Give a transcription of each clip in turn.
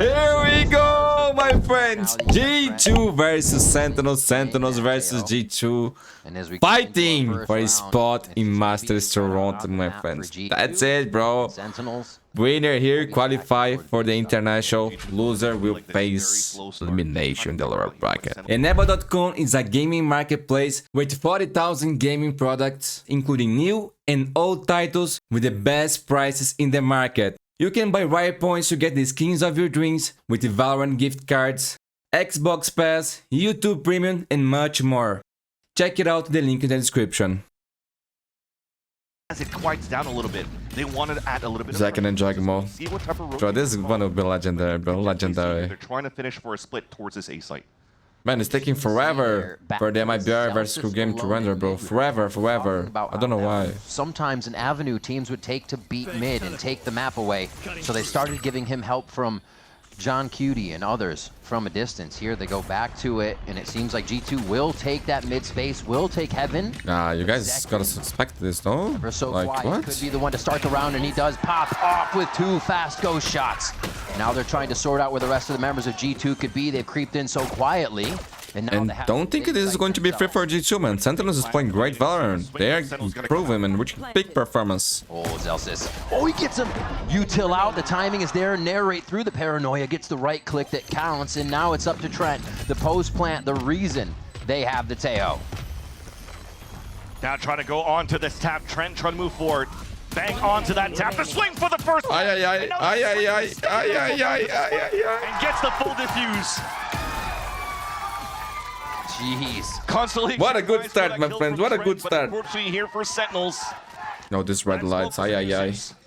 Here we go, my friends. G2 versus Sentinels. Sentinels versus G2. Fighting for a spot in Masters Toronto, my friends. That's it, bro. Winner here qualify for the international. Loser will face elimination in the lower bracket. Enable.com is a gaming marketplace with 40,000 gaming products, including new and old titles with the best prices in the market. You can buy riot points to get the skins of your dreams with the Valorant gift cards, Xbox Pass, YouTube Premium, and much more. Check it out, the link in the description. As it quiets down a little bit, they wanted to add a little bit Zakin and Jagmo. Bro, this is one of the legendary, bro. Legendary. They're trying to finish for a split towards this A site. Man, it's taking forever for the MIBR versus Crew game to render, bro. Forever. I don't know why. Sometimes an avenue teams would take to beat mid and take the map away. So they started giving him help from John Cutie and others from a distance. Here they go back to it, and it seems like G2 will take that mid space, will take Heaven. Nah, you guys gotta suspect this, no? Like, what? Could be the one to start the round, and he does pop off with 2 fast ghost shots. Now they're trying to sort out where the rest of the members of G2 could be. They've creeped in so quietly. And don't think this is going to be free for G2, man. Sentinels is playing great Valorant. They are improving and reaching big performance. Oh, Zelsis. Oh, he gets him. Util out. The timing is there. Narrate through the paranoia. Gets the right click that counts. And now it's up to Trent. The post plant, the reason they have the Teo. Now trying to go on to this tap. Trent trying to move forward. Bang onto that tap. The swing for the first one. And gets the full diffuse. Jeez. Constantly. What a good start, my friends. What a good start. Unfortunately here for Sentinels. No, this red lights.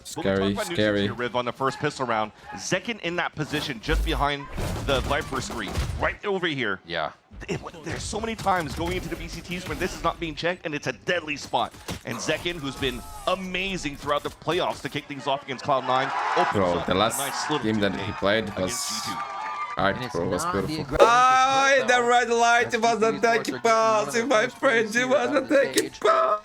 Scary. Riv on the first pistol round. Zekin in that position just behind the Viper screen. Right over here. Yeah. There's so many times going into the VCTs when this is not being checked and it's a deadly spot. And Zekin, who's been amazing throughout the playoffs to kick things off against Cloud9. Bro, the last game that he played was... Alright, bro, was beautiful. Oh, the red light, it was a taking pass, my friends, it was a taking pass.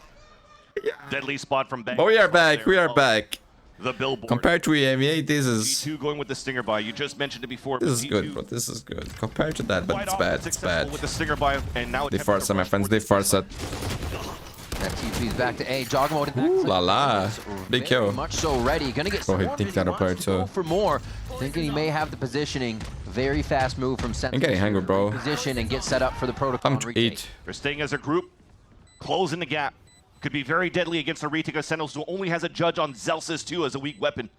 Deadly spot from Bang. Oh, we are back. The billboard. Compared to EMEA, this is... G2 going with the Stinger buy. You just mentioned it before. This is good, bro. This is good. Compared to that, but it's bad. It's bad. With the Stinger buy, and now they force it, my friends. They force it. That TP's back to A. Jog mode. Ooh la la. Big kill. Much so ready. Gonna get. Oh, he thinks that apart too. For more. Thinking he may have the positioning. Very fast move from Sentinels. I'm getting hungry, bro. Position and get set up for the protocol. Time to eat. They're staying as a group, closing the gap. Could be very deadly against the retake of Sentinels, who only has a judge on Zelsis too as a weak weapon.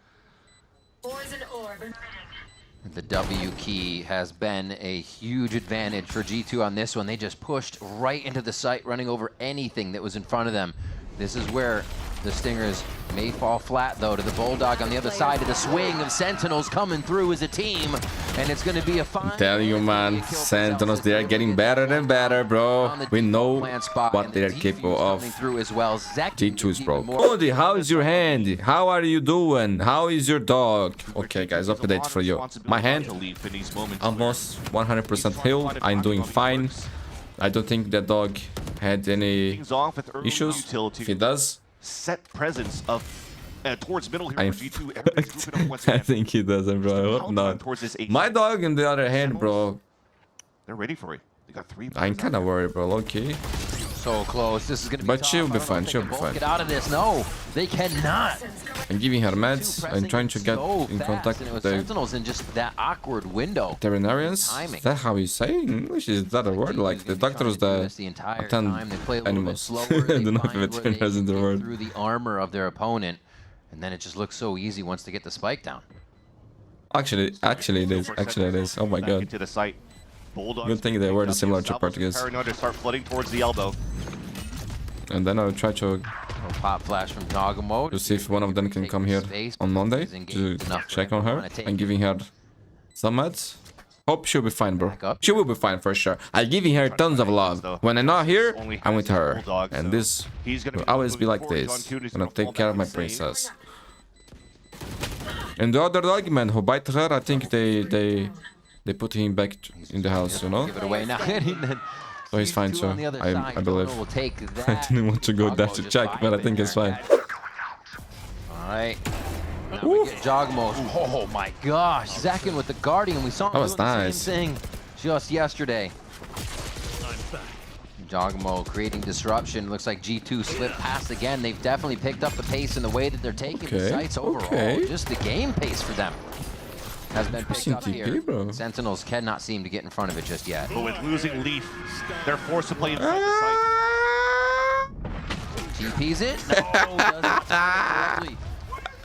The W key has been a huge advantage for G2 on this one. They just pushed right into the site, running over anything that was in front of them. This is where the Stingers may fall flat, though, to the Bulldog on the other side of the swing of Sentinels coming through as a team. And it's going to be a fine... I'm telling you, man, Sentinels, they are getting better and better, bro. We know what they are capable of. G2's bro. Mundi, how is your hand? How are you doing? How is your dog? Okay, guys, update for you. My hand, almost 100% healed. I'm doing fine. I don't think the dog had any issues. If he does, set presence of towards middle here. G2. I think he doesn't, bro. I hope not. My dog, on the other hand, bro. They're ready for it. They got 3. I'm kind of worried, bro. Okay. So close. This is gonna be. But she'll be fine. She'll be fine. Get out of this. No, they cannot. I'm giving her meds. I'm trying to get in contact with the Sentinels in just that awkward window. Veterinarians. Is that how you say in English? Is that a word? Like the doctors that attend animals. I don't know if veterinarians is the word. Through the armor of their opponent, and then it just looks so easy once they get the spike down. Actually it is. Oh my god. To the site. Good thing they were similar to Portuguese. Paranoid to start flooding towards the elbow. And then I'll try to pop flash from Nagamo to see if one of them can come here on Monday to check on her. I'm giving her some meds. Hope she'll be fine, bro. She will be fine for sure. I'm giving her tons of love. When I'm not here, I'm with her. And this will always be like this. I'm gonna take care of my princess. And the other dog, man, who bite her, I think they put him back in the house, you know? Give it away now. So he's fine too, I believe. I didn't want to go there to check, but I think it's fine. Alright. Now we get Jogmo. Oh my gosh, Zekin with the Guardian. We saw him That was doing the nice. same thing just yesterday. Jogmo creating disruption. Looks like G2 slipped past again. They've definitely picked up the pace in the way that they're taking the sites overall. Just the game pace for them has been picked up here. Bro. Sentinels cannot seem to get in front of it just yet. But with losing Leaf, they're forced to play inside the site. GP's it? No, doesn't correctly.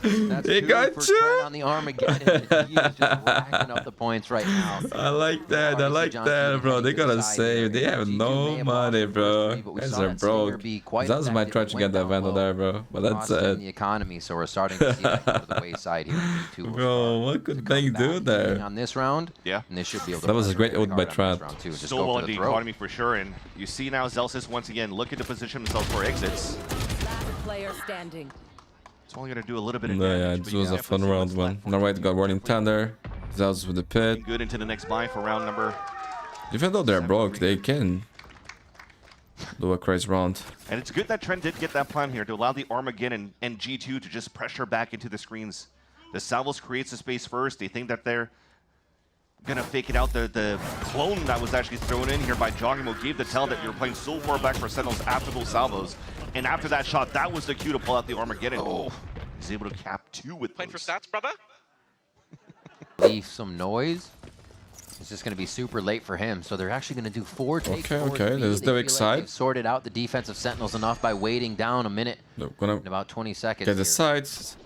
That's He two got for you. Trent on the Armageddon. He is just racking up the points right now. I like that. I like that, bro. They gotta save. They have no money, bro. Guys are broke. That's my try to get that vandal there, bro. But that's it. The economy, so we're starting to see that go to the wayside here. Bro, what could they do there? On this round, Yeah. and they should be able to. That was a great ult by Trent. Still well in the economy for sure, and you see now Zelsis once again looking to position themselves for exits. Last player standing. It's only going to do a little bit of No, damage. yeah, but this you was a definitely fun see round, what's man. left. Alright, got Warning Thunder. Zel's with the pit. Good into the next buy for round number. Even though they're broke, they can do a crazy round. And it's good that Trent did get that plan here to allow the Armageddon and G2 to just pressure back into the screens. The Salvos creates the space first. They think that they're gonna fake it out. The clone that was actually thrown in here by Jogimo gave the tell that you're playing so far back for Sentinels after those salvos. And after that shot, that was the cue to pull out the Armageddon. Oh, he's able to cap 2 with Playing for those. stats, brother? Leave some noise. It's just going to be super late for him, so they're actually going to do 4 takes. Okay, there's the weak side. They've sorted out the defensive Sentinels enough by waiting down a minute They're gonna in about 20 seconds. get the here. sides.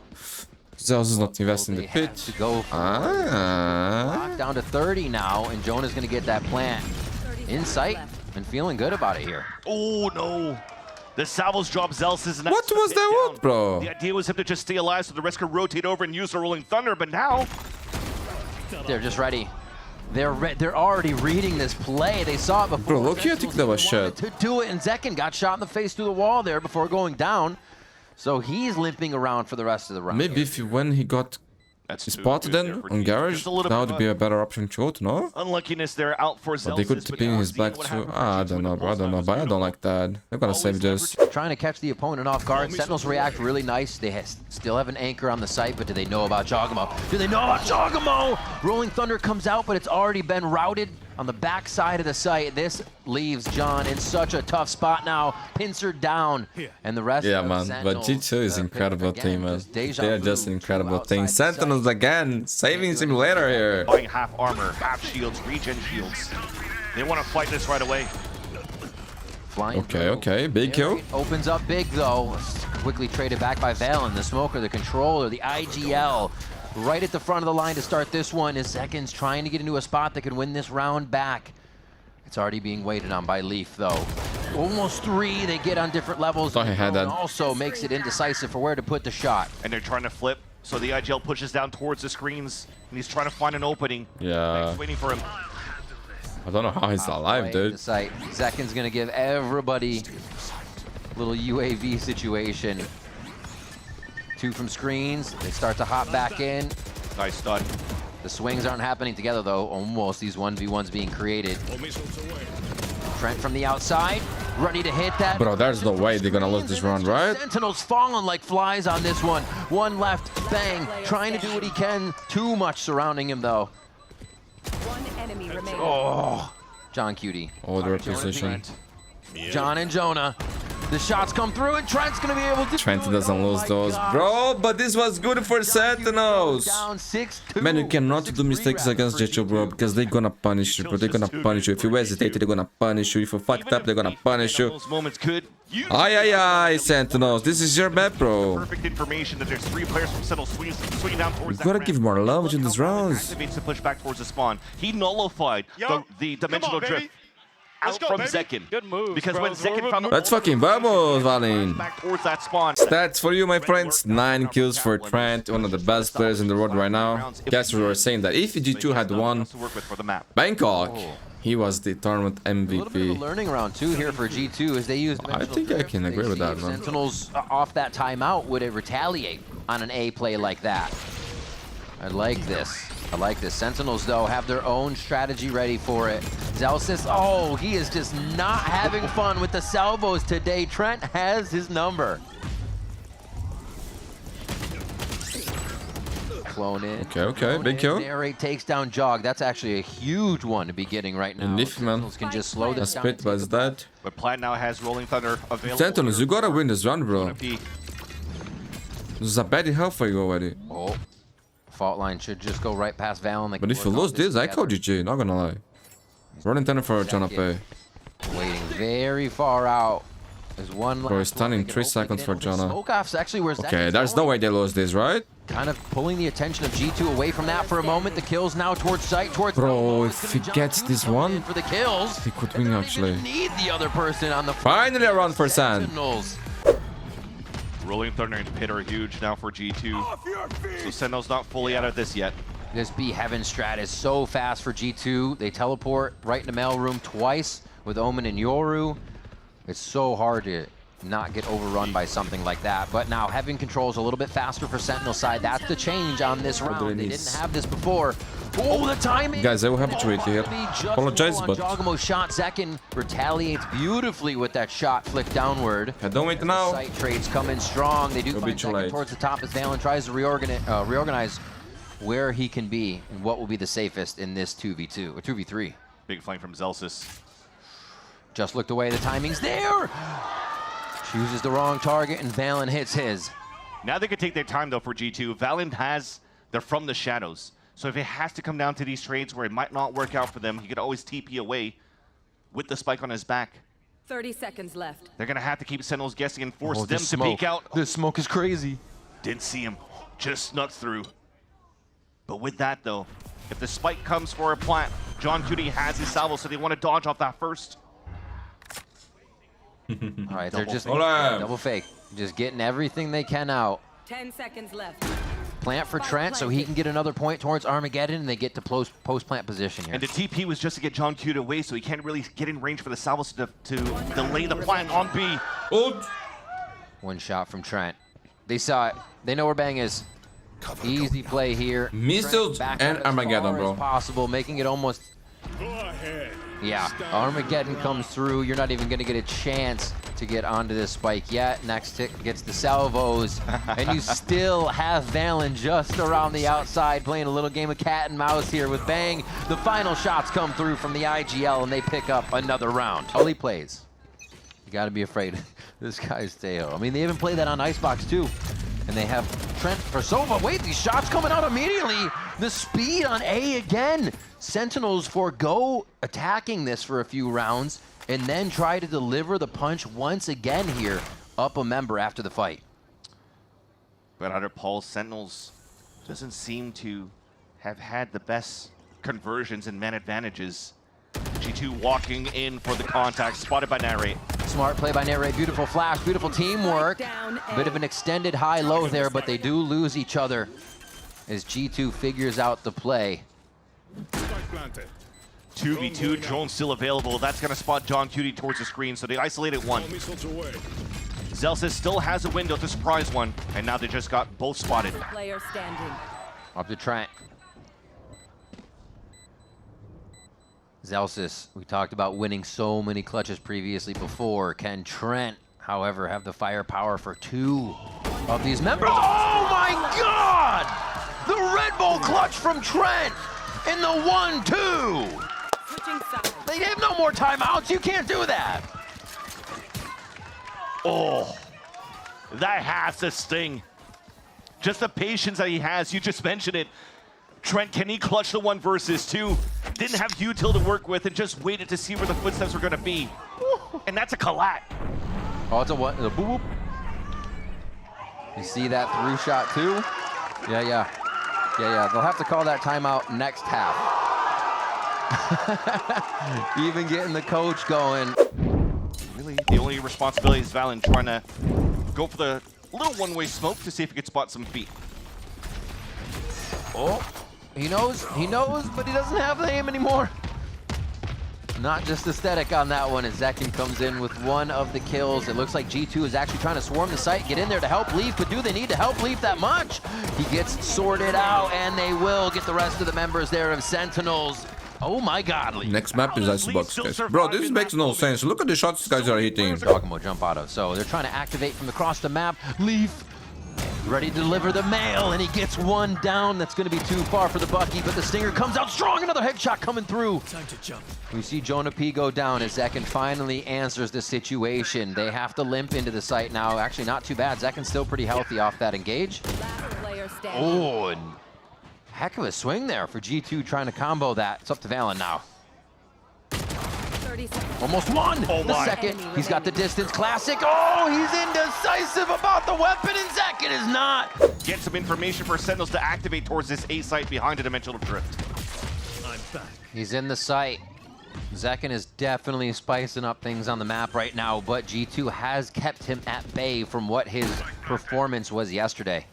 Zel's is not investing in the They have pit. to go for Ah. Lock down to 30 now, and Jonah's going to get that plant in sight and feeling good about it here. Oh no! The Salvos drop Zelsis and that's What was that ult, bro? The idea was him to just stay alive so the rest could rotate over and use the Rolling Thunder, but now They're just ready. They're already reading this play. They saw it before. Bro, look here, I think that was Sentinels shit. wanted to do it, and Zekin got shot in the face through the wall there before going down. So he's limping around for the rest of the round. Maybe if when he got that's too spotted good there then for on G2. garage, Just a little that bit would be a better option to ult, no? unluckiness there out for Zelsis. But they could ping his back too. I don't know, bro. I don't know, but I don't like that. They're gonna save this. Trying to catch the opponent off guard. Sentinels react really nice. They still have an anchor on the site, but do they know about Jogamo? Do they know about Jogamo? Rolling Thunder comes out, but it's already been routed on the back side of the site. This leaves John in such a tough spot now. Pincer down, and the rest Yeah, of man. But Sentinels, G2 is incredible again, team, man. just deja They are vu just an incredible outside team. the site. Sentinels again, saving simulator here. Buying half armor, half shields, regen shields. They want to fight this right away. Flying Okay, through. okay, big kill. Opens up big though. Quickly traded back by Valen, the smoker, the controller, the IGL. Right at the front of the line to start this one is Seconds trying to get into a spot that could win this round back. It's already being waited on by Leaf though. Almost 3, they get on different levels. Thought he had that. Also makes it indecisive for where to put the shot. And they're trying to flip, so the IGL pushes down towards the screens, and he's trying to find an opening. Yeah, He's waiting for him. I don't know how he's alive, Play dude. the site. Zekin's gonna give everybody a little UAV situation. 2 from screens. They start to hop back in. Nice stun. The swings aren't happening together though. Almost these 1v1s being created. Trent from the outside, ready to hit that. Bro, there's no way they're gonna lose this round, right? Sentinels falling like flies on this one. One left, bang, trying to do what he can. Too much surrounding him though. One enemy remaining. Oh, John Cutie. Order position. John and Jonah. The shots come through and Trent's gonna be able to Trent do it. doesn't Oh lose my those, gosh. bro. But this was good for Sentinels. Down 6-2. Man, you cannot do 6-3 mistakes rather against for G2, bro, because they're gonna punish you, bro. They're gonna punish you. If you hesitate, they're gonna punish you. If you fucked up, they're gonna punish you. Those moments could use Aye, aye, aye, Sentinels. This is your map, bro. perfect information that there's 3 players from Sentinel swinging down towards You gotta that give ramp. more love Look to how these Valorant rounds. activates to push back towards the spawn. He nullified Yo, the come dimensional on, baby. drift Let's out go, from baby. Zekin. Good moves, Because bro. when Zekin found the Let's fucking vamos, Valin. back towards that spawn. Stats for you, my friends. 9 kills for Trent, one of the best players in the world right now. Guess we were saying that if G2 had won To work with for the map. Bangkok, he was the tournament A little bit of a MVP. learning round too here for G2 as they use. I think I can agree with that, man. Sentinels off that timeout would it retaliate on an A play like that? I like this. I like this. Sentinels though have their own strategy ready for it. Zelsis, oh, he is just not having fun with the salvos today. Trent has his number. flown in. Okay, big kill. Narrate takes down Jog. That's actually a huge one to be getting right now. Leaf, man. Sentinels can just slow this down. Spit was that. But Plat now has Rolling Thunder available. Sentinels, you gotta win this round, bro. Be This is a bad health for you already. Oh, fault line should just go right past Val. And they But can if you work on lose this, I together. call GG, not gonna lie. Running thunder for John Pay. Waiting very far out. There's one Bro, last stunning, one. They can 3 hopefully seconds get for in. Jonah. Smoke off's actually where Okay, Zach is there's no going. way they lose this, right? Kind of pulling the attention of G2 away from that for a moment. The kills now towards site, towards Bro, It's if gonna he be John gets Q this coming one, in for the kills. he could And win they don't actually. even need the other person on the Finally a run for Sand. Sentinels. Rolling Thunder and Pit are huge now for G2. So Sentinel's not fully out of this yet. This B Heaven strat is so fast for G2. They teleport right into mail room twice with Omen and Yoru. It's so hard to not get overrun by something like that. But now Heaven controls a little bit faster for Sentinel side. That's the change on this round. They didn't have this before. Oh, the timing! Guys, I will have to wait here. Apologize, but Jogamo's shot. Zekin retaliates beautifully with that shot flick downward. I don't wait The now. site trades come in strong. They do It'll be find too Zekin late. towards the top as Valen tries to reorganize where he can be and what will be the safest in this 2v2 or 2v3. Big flank from Zelsis. Just looked away. The timing's there. Chooses the wrong target and Valen hits his. Now they can take their time though for G2. Valiant they're from the shadows. So if it has to come down to these trades where it might not work out for them, he could always TP away with the spike on his back. 30 seconds left. They're gonna have to keep Sentinels guessing and force Oh, them this to smoke. peek out. This smoke is crazy. Didn't see him, just snuck through. But with that though, if the spike comes for a plant, John Cutie has his salvo, so they want to dodge off that first. All right, they're just Hola. double fake. Just getting everything they can out. 10 seconds left. Plant for Trent so he can get another point towards Armageddon and they get to post-plant position here. And the TP was just to get John Cutie away, so he can't really get in range for the salvos to delay the plant on B. Ult. One shot from Trent. They saw it. They know where Bang is. Easy play here. Missiles Trent back and out as Armageddon, far bro. as possible, making it almost... Yeah, Armageddon comes through. You're not even going to get a chance to get onto this spike yet. Next tick gets the salvos, and you still have Valen just around the outside playing a little game of cat and mouse here with Bang. The final shots come through from the IGL, and they pick up another round. All he plays. You got to be afraid. This guy's Teo. I mean, they even play that on Icebox too. And they have Trent for Sova. Wait, these shots coming out immediately. The speed on A again. Sentinels forego attacking this for a few rounds and then try to deliver the punch once again here up a member after the fight. But under Paul, Sentinels doesn't seem to have had the best conversions and man advantages. G2 walking in for the contact, spotted by Narrate. Smart play by Narrate, beautiful flash, beautiful teamwork. Bit of an extended high-low there, but they do lose each other as G2 figures out the play. 2v2, drone still available. That's going to spot John Cutie towards the screen, so they isolated one. Zelsis still has a window to surprise one, and now they just got both spotted. Player standing. Up to Trent. Zelsis, we talked about winning so many clutches previously before. Can Trent, however, have the firepower for 2 of these members? Oh my God! The Red Bull clutch from Trent in the 1-2. Switching sides. They have no more timeouts. You can't do that. Oh, that has to sting. Just the patience that he has, you just mentioned it. Trent, can he clutch the 1 versus 2? Didn't have util to work with and just waited to see where the footsteps were going to be. And that's a collat. Oh, it's a what? It's a boop, boop. You see that through shot too? Yeah. They'll have to call that timeout next half. Even getting the coach going. Really, the only responsibility is Valen trying to go for the little one-way smoke to see if he could spot some feet. Oh, he knows, but he doesn't have the aim anymore. Not just aesthetic on that one as Zekin comes in with 1 of the kills. It looks like G2 is actually trying to swarm the site, get in there to help Leaf, but do they need to help Leaf that much? He gets sorted out, and they will get the rest of the members there of Sentinels. Oh my God, Leaf. Next map is Icebox, guys. Bro, this makes no sense. Look at the shots these guys are hitting. Dogamo jump auto. So they're trying to activate from across the map. Leaf ready to deliver the mail, and he gets one down. That's going to be too far for the Bucky, but the Stinger comes out strong. Another headshot coming through. Time to jump. We see Jonah P go down as Zekin finally answers the situation. They have to limp into the site now. Actually, not too bad. Zekin's still pretty healthy off that engage. Last player standing. Oh, and heck of a swing there for G2 trying to combo that. It's up to Valen now. 30 seconds. Almost won Oh the my. second. He's got the distance classic. Oh, he's indecisive about the weapon, and Zekin is not. Get some information for Sentinels to activate towards this A site behind a dimensional drift. I'm back. He's in the site. Zekin is definitely spicing up things on the map right now, but G2 has kept him at bay from what his performance was yesterday.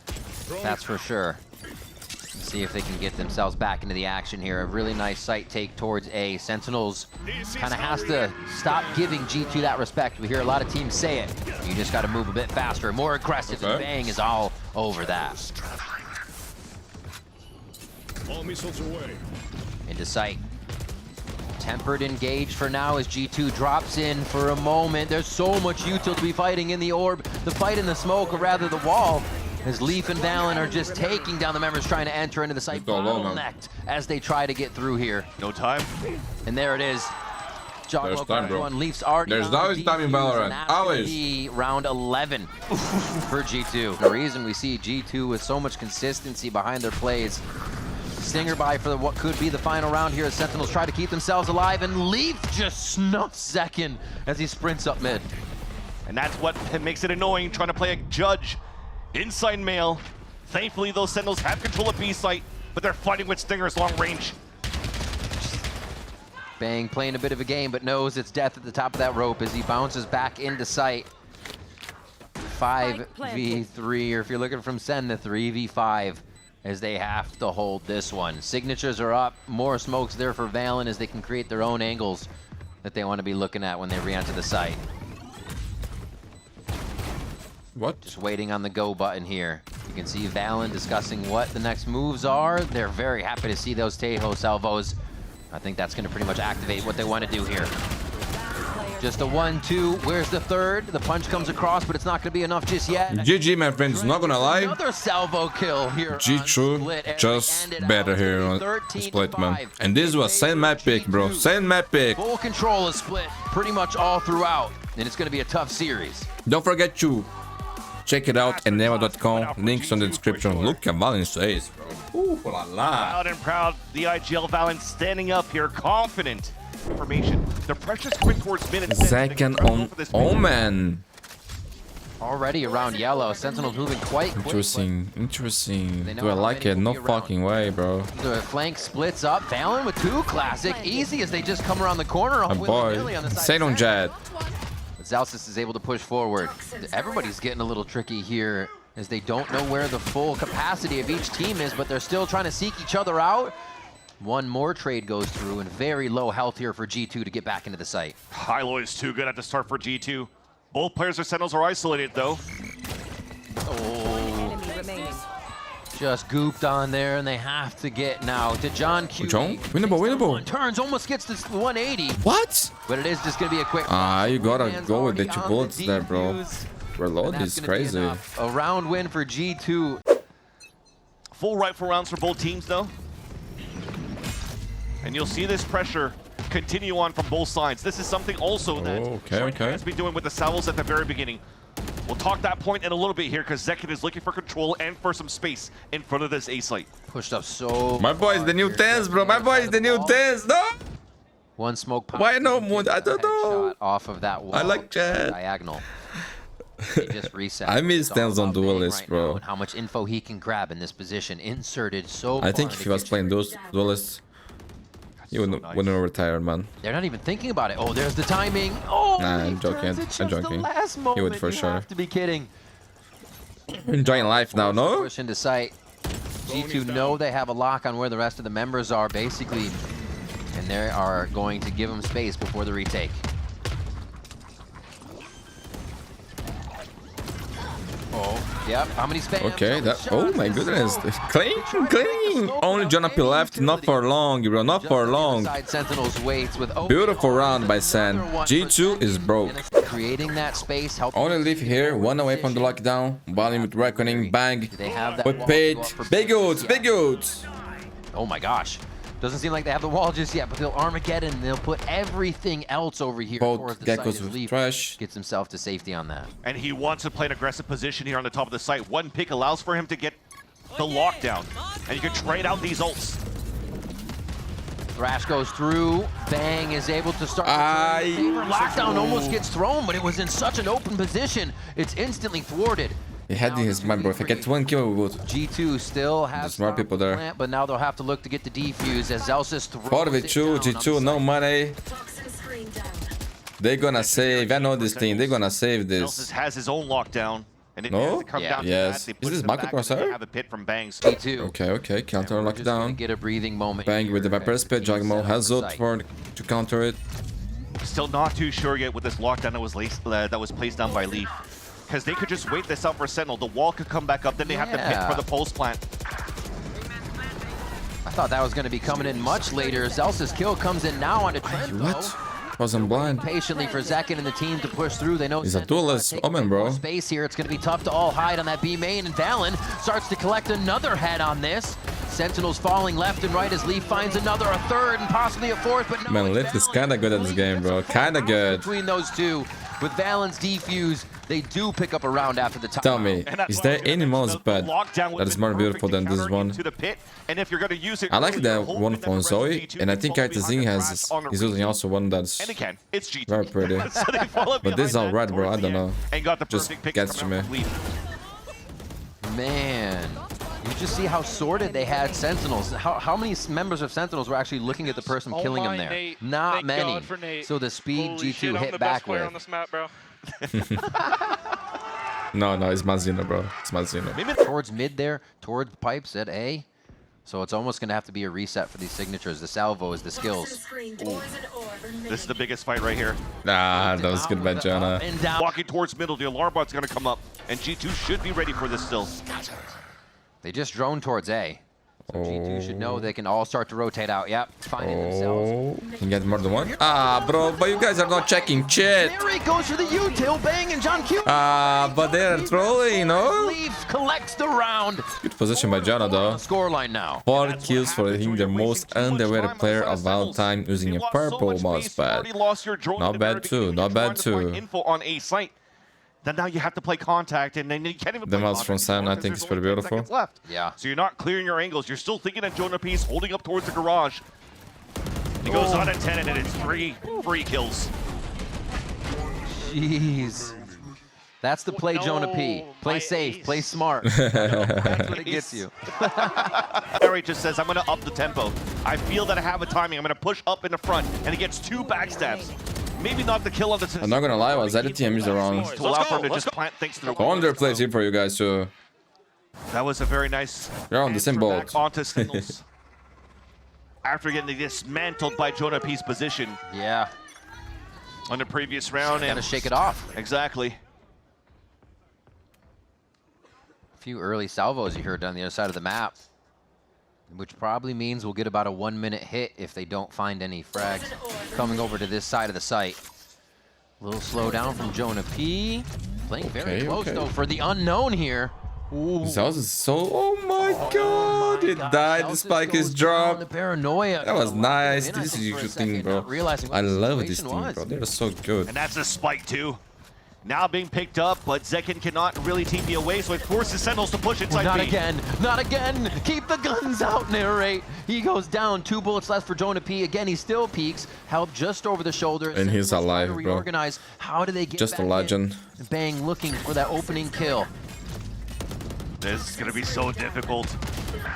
That's for sure. Let's see if they can get themselves back into the action here. A really nice site take towards A. Sentinels kind of has to stop giving G2 that respect. We hear a lot of teams say it. You just got to move a bit faster, more aggressive, and Bang is all over that. All missiles away. Into sight. Tempered engage for now as G2 drops in for a moment. There's so much util to be fighting in the orb. The fight in the smoke, or rather the wall, as Leaf and Valen are just taking down the members trying to enter into the site. Bottlenecked as they try to get through here. No time. And there it is. There's time, bro. Leaf's already There's on always time in defuse, Valorant. and that's gonna Always. be round 11 for G2. The reason we see G2 with so much consistency behind their plays. Stinger by for what could be the final round here as Sentinels try to keep themselves alive, and Leaf just snuffs Zekin as he sprints up mid. And that's what makes it annoying, trying to play a judge inside mail. Thankfully, those Sentinels have control of B site, but they're fighting with Stingers long range. Bang playing a bit of a game, but knows it's death at the top of that rope as he bounces back into sight. 5v3, or if you're looking from Sen, the 3v5, as they have to hold this one. Signatures are up, more smokes there for Valen as they can create their own angles that they want to be looking at when they re-enter the site. What? Just waiting on the go button here. You can see Valen discussing what the next moves are. They're very happy to see those Tejo salvos. I think that's going to pretty much activate what they want to do here. Just a 1-2. Where's the third? The punch comes across, but it's not going to be enough just yet. GG, my friends. Not gonna lie. Another salvo kill here. G2 just better here on Split, man. And this was same map pick, bro. Same map pick. Full control of Split pretty much all throughout. And it's going to be a tough series. Don't forget to check it out at Neva.com. Links on the description. Look at Valen's face, bro. Ooh, la la. Loud and proud, the IGL Valen standing up here, confident. Information. The pressure's coming towards mid and Second on Omen. Already around yellow. Sentinels moving quite quick. Interesting, interesting. Do I like it? No fucking way, bro. The flank splits up. Valen with 2 classic. Easy as they just come around the corner. My boy. Say on Jet. Zalsis is able to push forward. Everybody's getting a little tricky here as they don't know where the full capacity of each team is, but they're still trying to seek each other out. One more trade goes through, and very low health here for G2 to get back into the site. Hilo is too good at the start for G2. Both players or Sentinels are isolated though. Oh, Enemy remaining. just gooped on there, and they have to get now to John Q. John, winnable. Turns, almost gets this 180, What? but it is just going to be a quick. You gotta Hands go with the already 2 on bullets there, bro. defuse, and Reload that's is gonna be crazy. enough. A round win for G2. Full rifle rounds for both teams though. And you'll see this pressure continue on from both sides. This is something also that okay. has been doing with the salvos at the very beginning. We'll talk that point in a little bit here because Zekin is looking for control and for some space in front of this A site. Pushed up so My boy is the new far 10s, here. bro. My boy is the new 10s. No! One smoke pop. Why no Mundi? I don't know. Headshot off of that wall. I like Chad. Diagonal. They just reset. I miss It's all 10s on about Bang Duelist, right bro. now and how much info he can grab in this position. Inserted so I think far if in he was the playing those Duelists, he wouldn't retire, man. They're not even thinking about it. Oh, there's the timing. Oh, Nah, he I'm joking. turns it I'm just the joking. last He would moment. for You sure. have to be kidding. Enjoying life now, no? Push into sight. G2 know they have a lock on where the rest of the members are, basically, and they are going to give them space before the retake. Oh, Yep. How many spams? Okay, that. Oh my goodness. Clean, clean. Only Jonah P left. Not for long, bro. Not for long. Sentinels waits with Beautiful round by Sen. G2 is broke. Creating that space. Only leave here. One away from the lockdown. Volume with Reckoning. Bang. They have that. We paid. Big oots. Big oots. Oh my gosh. Doesn't seem like they have the wall just yet, but they'll Armageddon. They'll put everything else over here. Both Geckos with trash. Gets himself to safety on that. And he wants to play an aggressive position here on the top of the site. One pick allows for him to get the lockdown. And you can trade out these ults. Thrash goes through. Bang is able to start. Lockdown almost gets thrown, but it was in such an open position. It's instantly thwarted. He had in his mind, bro. If I get 1 kill, we would. G2 still has There's more people there. Plant, but now they'll have to look to get the defuse as Zelsis throws 4v2, G2, no money. They're gonna save. I know this team. They're gonna save this. Nelsis has his own lockdown. And it No? has to come Yeah. down to Yes. that. They Is push this them Marco back and then Crosshair? they have a pit from Bangs. G2. Okay. Counter We're just gonna lockdown. get a breathing moment. Bang with the Viper Spit. Jugmo has ult for to counter it. Still not too sure yet with this lockdown that was placed down by Leaf. Because they could just wait this out for Sentinel. The wall could come back up, then they have to pit for the pulse plant. I thought that was going to be coming in much later. Zelsis kill comes in now onto Trent. What? Wasn't blind. Patiently for Zekin and the team to push through. They know He's a Sentinel's duelist taking Omen, bro. more space here. It's going to be tough to all hide on that B main, and Valen starts to collect another head on this. Sentinels falling left and right as Leaf finds another, a third, and possibly a fourth. But no, Man, Lift is kinda good at this game, bro. Kinda good. Between those two, with Valen's defuse, they do pick up a round after the top. Tell me, is there any mouse pad that is more beautiful than this one? To the pit, and if you're going to use it, I like the hold one it from and Zoe, G2, and I they think fall behind Artezine the has Thrash on a is using retake. also one that's And again, it's G2. very pretty. So they follow But this is behind alright, that bro. I towards don't the end know. And got the Just perfect pick gets coming to out me. from Leaf. Man, you just see how sorted they had Sentinels. How many members of Sentinels were actually looking at the person killing them there? Nate. Not Thank many. God for Nate. So the speed Holy G2 shit, I'm hit the back best player with. on this map, bro. No, it's Mazino, bro. It's Mazino. Towards mid there, towards pipes at A. So it's almost going to have to be a reset for these signatures. The salvo is the skills. This is the biggest fight right here. Ah, that was good by Jonah. And down. Walking towards middle, the alarm bot's going to come up, and G2 should be ready for this still. They just drone towards A. So G2 should know they can all start to rotate out. Yep, finding themselves. Oh, can get more than one? Ah, bro, but you guys are not checking shit. There he goes for the U-tail bang, and John Q. Ah, but they're trolling, you know? Leaf collects the round. Good position by Jonah, though. Scoreline now. 4 kills for him, the most underrated player of all time, using a purple mouse pad. Not bad too, not bad too. Info on A site. Then now you have to play contact, and then you can't even The play mouse from contact San, anymore I because think, there's is pretty only 10 beautiful. seconds left. Yeah. So you're not clearing your angles. You're still thinking of Jonah Piece holding up towards the garage. He goes on at 10, and then it's three kills. Jeez. That's the play, No, Jonah P. Play my safe, ace. play smart. That's what it gets you. Harry just says, I'm going to up the tempo. I feel that I have a timing. I'm going to push up in the front, and he gets 2 backstabs. Maybe not the kill on the... I'm not gonna lie, I was editing and used around. To allow for him to just plant things through. Wonder plays here for you guys too. That was a very nice... You're on the same answer boat. back onto Sentinels. After getting dismantled by Jonah P's position Yeah, on the previous round. gotta shake it off. Exactly. A few early salvos you heard down the other side of the map, which probably means we'll get about a 1-minute hit if they don't find any frags coming over to this side of the site. A little slow down from Jonah P. Playing very close though for the unknown here. Ooh. Zelsis is so... Oh my god! It died, the spike is The dropped. paranoia. That was nice. In, I This think, is for a your thing, second, bro. not realizing what I the love this situation team, was. bro. They're so good. And that's a spike too. Now being picked up, but Zekin cannot really TP away, so it forces Sentinels to push inside Not B. again, not again. Keep the guns out, narrate. He goes down, 2 bullets left for Jonah P. Again, he still peeks. Help just over the shoulder. And he's Sentinels trying to alive, bro. reorganize. How do they get Just a back in? legend. Bang, looking for that opening kill. This is going to be so difficult.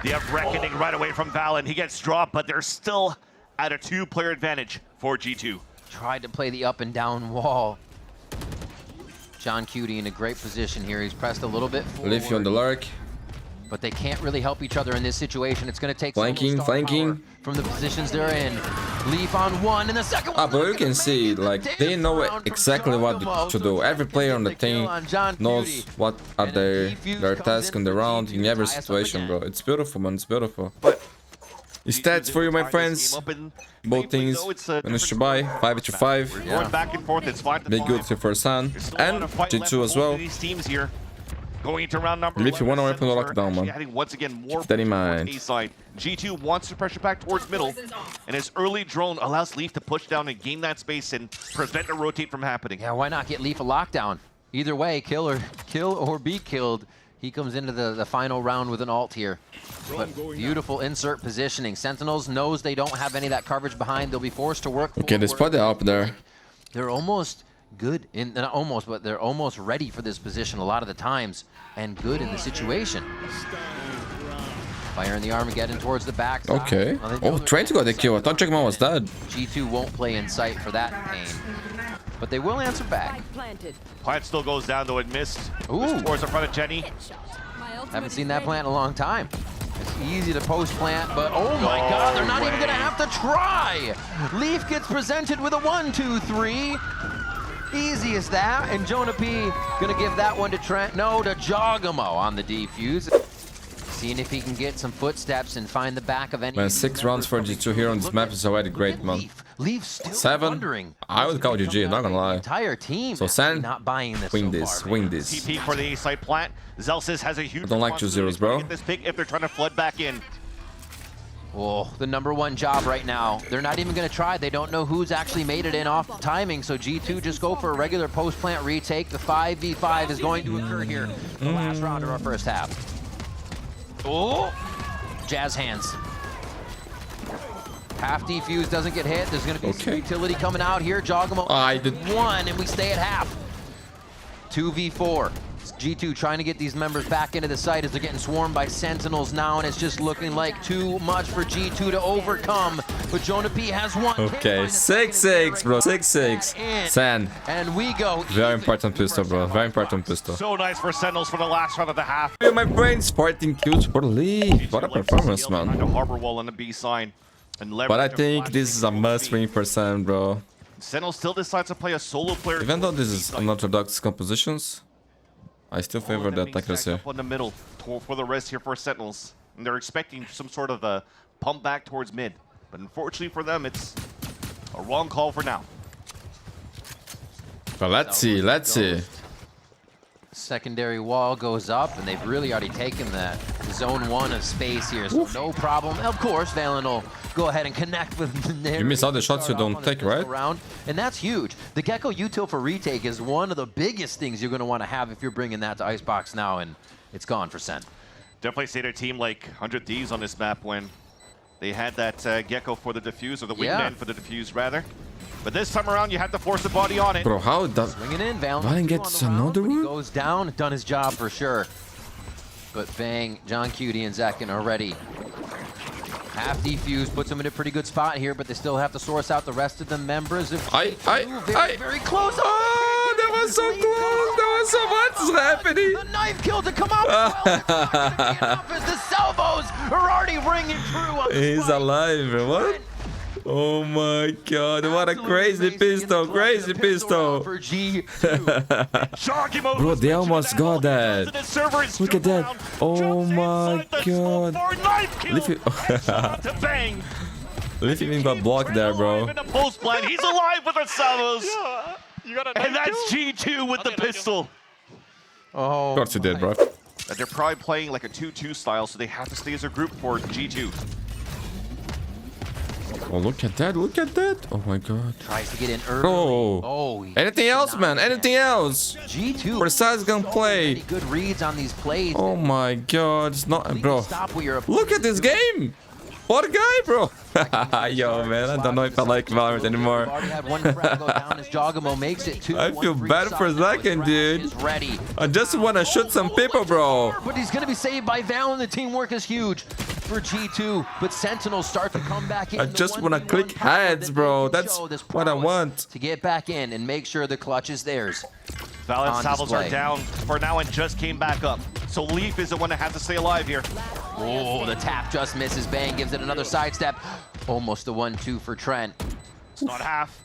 They have Reckoning right away from Valen. He gets dropped, but they're still at a 2-player advantage for G2. Tried to play the up and down wall. John Cutie in a great position here. He's pressed a little bit forward. Leafy on the lurk. But they can't really help each other in this situation. It's going to take Flanking, solo star flanking. power from the positions they're in. Leaf on one, and the second one. But you can see, like, they know exactly what to do. Every player on the team knows what are their tasks on the round in every situation, bro. It's beautiful, man. It's beautiful. But Stats for you, my friends. Both teams managed to buy 5-5. going back and forth. It's fine. Big good to first hand. And G2 as well. These teams here going into round number. If you want to open the lockdown, man. Adding once again more. Keep that in mind. A-side. G2 wants to pressure back towards middle, and his early drone allows Leaf to push down and gain that space and prevent the rotate from happening. Yeah, why not get Leaf a lockdown? Either way, kill or be killed. He comes into the final round with an ult here. But beautiful insert positioning. Sentinels knows they don't have any of that coverage behind. They'll be forced to work. Okay, they spot the up there. They're almost good in, not almost, but they're almost ready for this position a lot of the times, and good in the situation. Fire in the Armageddon towards the back. Okay. Oh, Trent got the kill. I thought Jackman was dead. G2 won't play in sight for that pain, but they will answer back. Planted. Plant still goes down, though it missed. Ooh. Towards the front of Jenny. Haven't seen that plant in a long time. It's easy to post plant, but oh my god, they're not even gonna have to try! Leaf gets presented with a 1-2-3. Easy as that, and Jonah P gonna give that one to Trent. No, to Jogamo on the defuse. Seeing if he can get some footsteps and find the back of any. Man, 6 rounds for G2 here on this map is already great, man. Leaf still 7. wondering. I would call GG, not gonna lie. Entire team So Sen, not buying this win so this, far, win man. this. TP for the A-side plant. Zelsis has a huge. I don't like 2 zeros, bro. Get this pick if they're trying to flood back in. Oh, the #1 job right now. They're not even going to try. They don't know who's actually made it in off timing, so G2 just go for a regular post-plant retake. The 5v5 is going to occur here. The last round of our first half. Oh, Jazz hands. Half defuse doesn't get hit. There's going to be some utility coming out here. Jogamo I did 1, and we stay at half. 2v4. G2 trying to get these members back into the site as they're getting swarmed by Sentinels now, and it's just looking like too much for G2 to overcome. But Jonah P has one. Okay, 6-6, bro. 6-6. Sen. And we go. Very important pistol, bro. Very important pistol. So nice for Sentinels for the last round of the half. Hey, my brain, 14 kills for Lee. What a performance, man. A harbor wall on the B side. But I think this is a must win for Sen, bro. Sentinels still decides to play a solo player. Even though this is unorthodox compositions, I still favor the attackers here. Up on the middle for the rest here for Sentinels. And they're expecting some sort of a pump back towards mid. But unfortunately for them, it's a wrong call for now. But let's see, let's see. Secondary wall goes up, and they've really already taken that zone 1 of space here, so no problem. Of course, Valen will go ahead and connect with the. You miss all the shots you don't take, right? Round, and that's huge. The Gecko util for retake is one of the biggest things you're going to want to have if you're bringing that to Icebox now, and it's gone for Sen. Definitely say their team like 100 Thieves on this map when they had that Gecko for the defuse, or the wingman for the defuse, rather. But this time around, you have to force the body on it. Bro, how does Swinging in, Valen gets another He one? goes down, done his job for sure. But Bang, John Cutie, and Zekin are ready. Half defuse puts them in a pretty good spot here, but they still have to source out the rest of the members. Very close. Oh, that was so close. That was so much is happening. The knife kill to come out. As the salvos are already ringing true. On the He's alive, bro. What? Oh my god, what a crazy pistol, crazy pistol. For G2. Bro, they almost got that. Look at that. Oh my god. Leafy even got blocked there, bro. He's alive with the salvos. And that's G2 with the pistol. Oh, Of course he did, bro. They're probably playing like a 2-2 style, so they have to stay as a group for G2. Oh, look at that, look at that. Oh my god. tries to get in early. Bro. Oh, Anything else, man? Anything else? G2. Precise gunplay. Many good reads on these plays. Oh my god, it's not, bro. Stop what you're Look at this game. What a guy, bro. Yo, man, I don't know if I like Valorant anymore. Already had one frag go down as Jogamo makes it 2. I feel bad for a second, dude. Is ready. I just want to shoot some people, bro. But he's going to be saved by Valen. The teamwork is huge for G2. But Sentinels start to come back in. I just want to click heads, bro. That's what I want. To get back in and make sure the clutch is theirs. Valent On Salvos are display. down for now and just came back up. So Leaf is the one that has to stay alive here. Oh, the tap just misses. Bang gives it another sidestep. Almost the 1-2 for Trent. It's not half.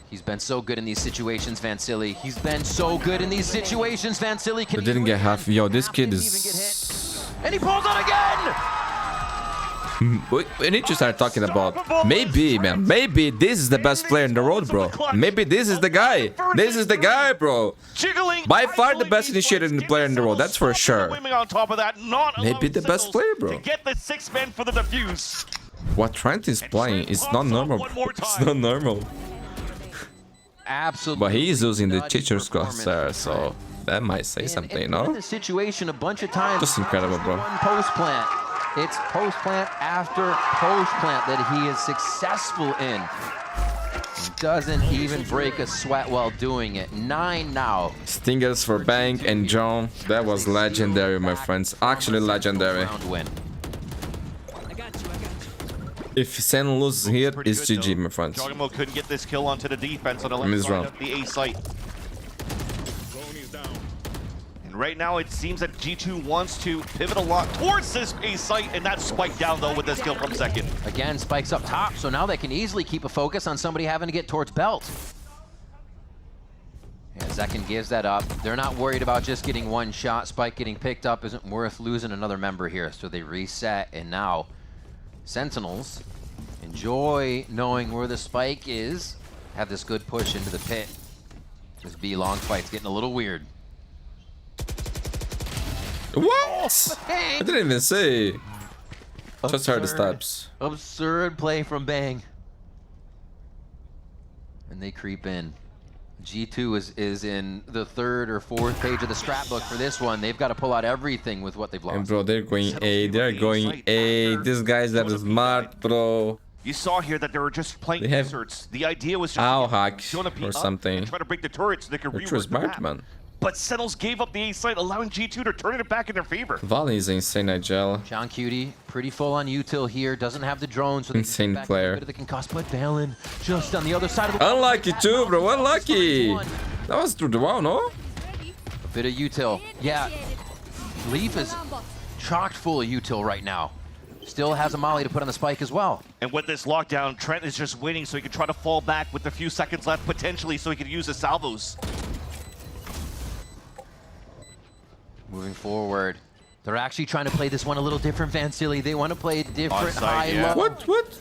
He's been so good in these situations, Vansili. He's been so good in these situations, Vansili. But didn't get half. Yo, this kid is... And he pulls on again! We need to start talking about maybe, man. Maybe this is the best player in the world, bro. Maybe this is the guy. This is the guy, bro. By far the best initiated player in the world. That's for sure. Maybe the best player, bro. Get the 6 men for the defuse. What Trent is playing is not normal. It's not normal. Absolutely. But he is using the teacher's crosshair, so that might say something, no? The situation a bunch of times. Just incredible, bro. One post plant. It's post plant after post plant that he is successful in. Doesn't even break a sweat while doing it. 9 now. Stingers for Bang and John. That was legendary, my friends. Actually legendary. Round win. If Sen loses here, it's GG, my friends. Jogamo couldn't get this kill onto the defense on the left this side round. of the A site. And right now it seems that G2 wants to pivot a lot towards this A site, and that's spiked down though with this kill from Second. Again, spikes up top, so now they can easily keep a focus on somebody having to get towards belt. Yeah, Zekin gives that up. They're not worried about just getting one shot. Spike getting picked up isn't worth losing another member here, so they reset, and now Sentinels enjoy knowing where the spike is. Have this good push into the pit. This B long fight's getting a little weird. What? I didn't even say. Just heard the steps. Absurd play from Bang. And they creep in. G2 is in the 3rd or 4th page of the scrapbook for this one. They've got to pull out everything with what they've lost. And bro, they're going A. They're going A. These guys that are smart, bro. You saw here that they were just playing They have inserts. The idea was just owl hack or or something. try to break the turret so they could Which rework was the smart, map. man. But Sentinels gave up the A site, allowing G2 to turn it back in their favor. Valley is insane, Nigel. John Cutie, pretty full on util here. Doesn't have the drone, so they Insane can get back player. a bit of the concuss. But Valen just on the other side of the Unlucky too, bro. Unlucky. That was through the wall, no? A bit of util. Yeah, Leaf is chocked full of util right now. Still has a molly to put on the spike as well. And with this lockdown, Trent is just waiting so he can try to fall back with a few seconds left, potentially, so he could use the salvos. Moving forward, they're actually trying to play this one a little different, Vansili. They want to play a different Onside, high yeah. low. What?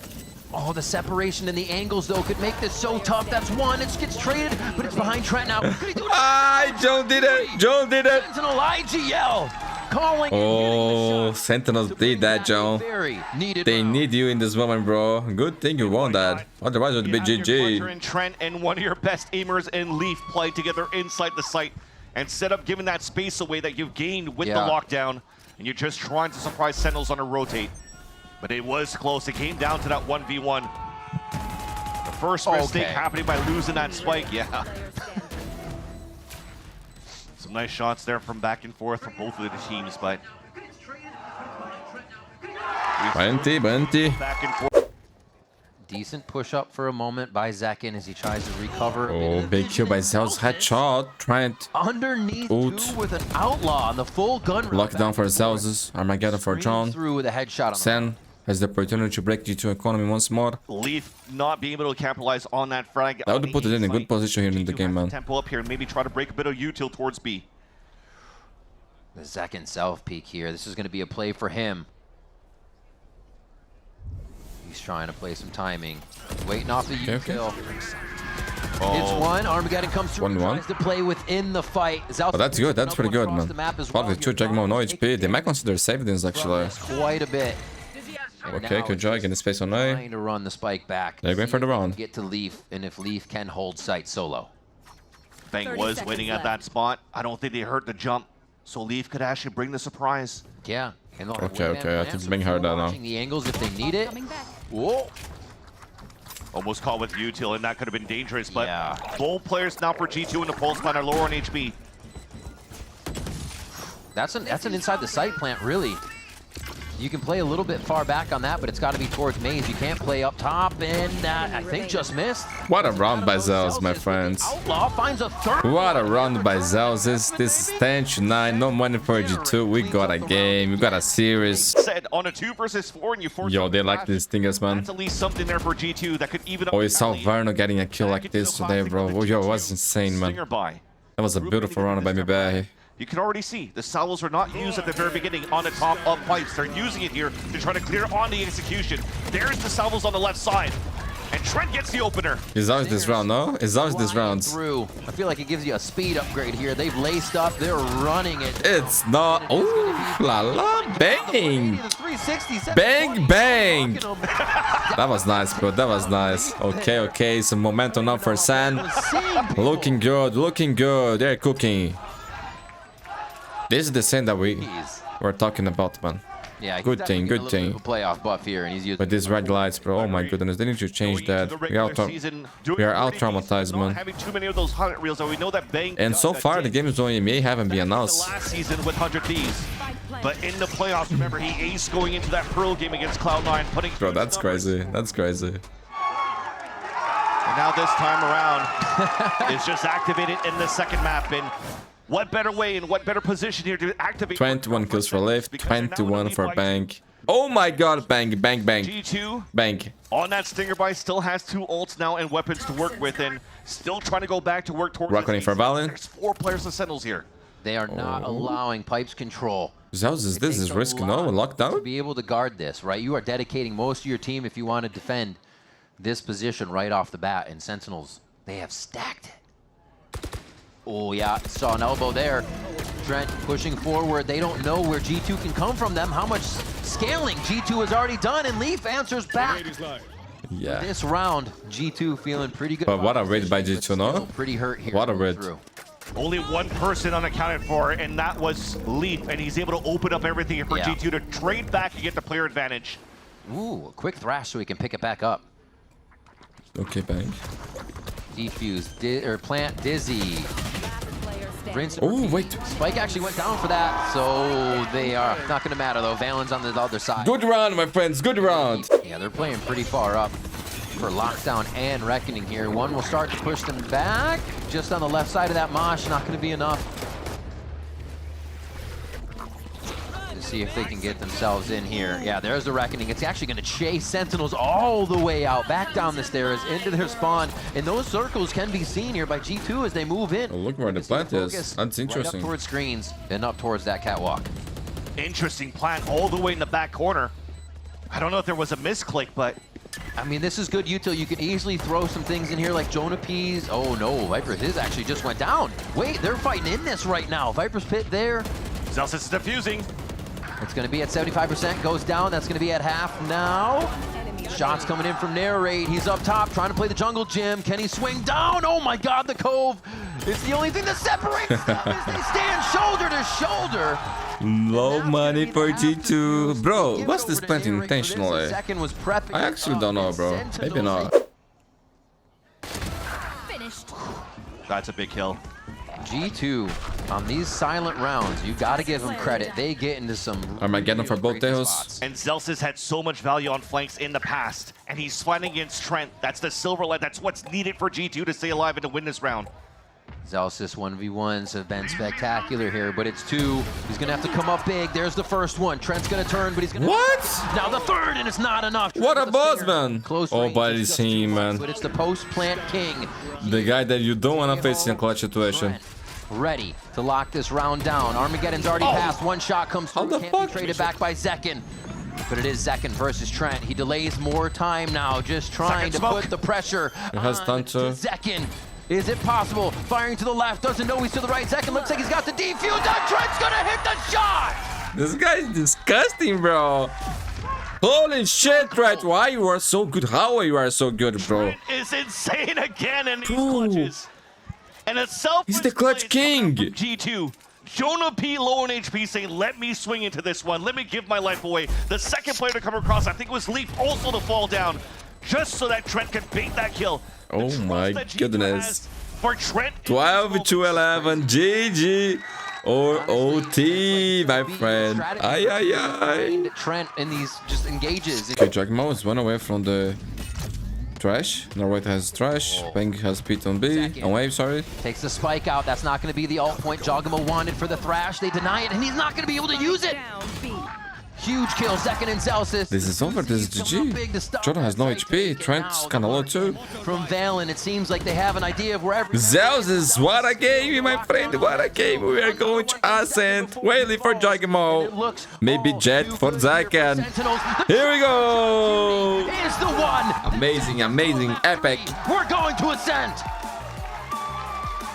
Oh, the separation and the angles, though, could make this so tough. That's one. It gets traded, but it's behind Trent now. Could he do it? Ah, Joe did it. Joe did it. Sentinel IGL calling. Oh, Sentinels did that, Joe. Very needed They round. need you in this moment, bro. Good thing you won that. Otherwise, it would be You have your GG. Clutcher and Trent and one of your best aimers and Leaf play together inside the site and set up giving that space away that you've gained with the lockdown, and you're just trying to surprise Sentinels on a rotate. But it was close. It came down to that 1v1. The first mistake happening by losing that spike. Yeah. Some nice shots there from back and forth from both of the teams, but Bunty. back and forth. Decent push up for a moment by Zekin as he tries to recover. a bit Oh, of big kill by Zell's headshot. Trent. underneath Ult. two with an outlaw on the full gun. Lockdown for Zell's. Armageddon for John. Through with a headshot on the Sen has the opportunity to break G2 economy once more. Leaf not being able to capitalize on that frag. That would put it in a good position here in the game, man. Tempo up here and maybe try to break a bit of util towards B. The Zekin self peek here. This is going to be a play for him. He's trying to play some timing. Waiting off the util. It's one. Armageddon comes through. 1-1. Tries to play within the fight. Oh, that's good. That's pretty good, man. Probably two Jack Jagmo, no HP. They might consider saving this, actually. Quite a bit. And Okay, now good job. it's Getting space on A. trying to run the spike back. They're going See for the if they can round. Get to Leaf, and if Leaf can hold sight solo. Bang 30 was seconds waiting at left. that spot. I don't think they heard the jump, so Leaf could actually bring the surprise. Yeah. And they'll have Okay, wingman okay, I plan, think so Bang heard they're that now. watching the angles if they need it. Coming back. Whoa. Almost caught with util, and that could have been dangerous, but Yeah. both players now for G2 in the pulse plan are lower on HP. That's an inside the sight plant, really. You can play a little bit far back on that, but it's got to be towards maze. You can't play up top, and I think just missed. What a round by Zeus, my friends. Outlaw finds a third. What a round by Zeus. This is 10-9. No money for G2. We got a game. We got a series. Said on a 2 versus 4, and you force. Yo, they like these thingers, man. That's at least something there for G2 that could even. Oh, we saw Verno getting a kill like this today, bro. Oh, yo, it was insane, man. That was a beautiful round by Mibay. You can already see the salvos are not used at the very beginning on the top of pipes. They're using it here to try to clear on the execution. There's the salvos on the left side. And Trent gets the opener. It's always this round, no? It's always this round. Through. I feel like it gives you a speed upgrade here. They've laced up. They're running it. It's not. Oh, la la. Bang. 360, Bang, bang. That was nice, bro. That was nice. Okay, okay. Some momentum now for San. Looking good. Looking good. They're cooking. This is the same that we're talking about, man. Yeah, good thing, good thing. Playoff buff here, and he's using. But these red lights, bro. Oh my goodness, they need to change that. We are out traumatized, man. Having too many of those 100 reels, and we know that Bang. And so far, the games on EMEA haven't been announced. Last season with 100 Ds, but in the playoffs, remember he aced going into that Pearl game against Cloud9, putting. Bro, that's crazy. That's crazy. And now this time around, it's just activated in the second map. And what better way and what better position here to activate? 21 kills for Lift, 21 for Bang. Oh my god, Bang, Bang, Bang. G2 Bang. on that Stinger buy still has 2 ults now and weapons to work with, and still trying to go back to work towards. Reckoning for Valorant. There's 4 players of Sentinels here. They are not allowing pipes control. Zeus, this is risky, no? To Lockdown? be able to guard this, right? You are dedicating most of your team if you want to defend this position right off the bat. And Sentinels, they have stacked it. Oh, yeah, saw an elbow there. Trent pushing forward. They don't know where G2 can come from them. How much scaling G2 has already done, and Leaf answers back. Yeah. This round, G2 feeling pretty good. But what a raid by G2, no? Pretty hurt here. What a raid. Only one person unaccounted for, and that was Leaf, and he's able to open up everything here for G2 to trade back and get the player advantage. Ooh, a quick thrash so he can pick it back up. Okay, Bang. Defuse, or plant Dizzy. Rinse. Oh, wait. Spike actually went down for that, so they are not going to matter though. Valen's on the other side. Good round, my friends. Good round. Yeah, they're playing pretty far up for Lockdown and Reckoning here. One will start to push them back. Just on the left side of that mosh, not going to be enough. To see if they can get themselves in here. Yeah, there's the Reckoning. It's actually going to chase Sentinels all the way out, back down the stairs, into their spawn. And those circles can be seen here by G2 as they move in. Oh, look where the plant is. That's interesting. Right up towards screens and up towards that catwalk. Interesting plan all the way in the back corner. I don't know if there was a misclick, but I mean, this is good util. You can easily throw some things in here like Jonah Peas. Oh no, Viper's his actually just went down. Wait, they're fighting in this right now. Viper's pit there. Zeus is defusing. It's going to be at 75%, goes down. That's going to be at half now. Shots coming in from Narrate. He's up top trying to play the jungle gym. Can he swing down? Oh my god, the Cove. It's the only thing that separates them as they stand shoulder to shoulder. Low money for G2. Bro, what's this plant intentionally? Second was prepping. I actually don't know, bro. Maybe not. Finished. That's a big kill. G2 on these silent rounds, you got to give them credit. They get into some Armageddon for both great Deos. spots. And Zeus has had so much value on flanks in the past, and he's fighting against Trent. That's the silver light. That's what's needed for G2 to stay alive and to win this round. Zeus's 1v1s have been spectacular here, but it's 2. He's going to have to come up big. There's the first one. Trent's going to turn, but he's going to... What? Now the third, and it's not enough. What a boss, man. Close Oh, range, but it's it's just him, too man. much, but it's the post-plant king. The guy that you don't want to face in a clutch situation. Trent ready to lock this round down. Armageddon's already passed. One shot comes How through. the Can't be fuck? traded back by Zekin. But it is Zekin versus Trent. He delays more time now, just trying to put the pressure has on time to- Zekin. Is it possible? Firing to the left, doesn't know he's to the right. Zekin looks like he's got the defuse. And Trent's gonna hit the shot! This guy is disgusting, bro. Holy shit, Trent. Why you are so good? How you are so good, bro? Is insane again in these Bro. clutches. And a self He's the clutch king. G2. Jonah P low on HP saying, let me swing into this one. Let me give my life away. The second player to come across, I think it was Leaf, also to fall down. Just so that Trent can bait that kill. The Oh trust my that G2 goodness. has for Trent. 12 to 11. GG. Or OT, my Be friend. strategy Ay, ay, ay. behind Trent in these just engages. Okay, Giacomo is one away from the trash. Norway has trash. Peng has Pete on B. On wave, sorry. Takes the spike out. That's not going to be the ult point Jogamo wanted for the Thrash. They deny it, and he's not going to be able to use it. Down B. Huge kill, second in Celsius. This is over. This is GG. Jordan has no HP. Trent's kind of low too. From Valen, it seems like they have an idea of where every... Zeus, what a game, my friend. What a game. We are going to Ascent. Whaley for Giacomo. Maybe Jet for Zakan. Here we go. Is the one. Amazing, amazing, epic. We're going to Ascent.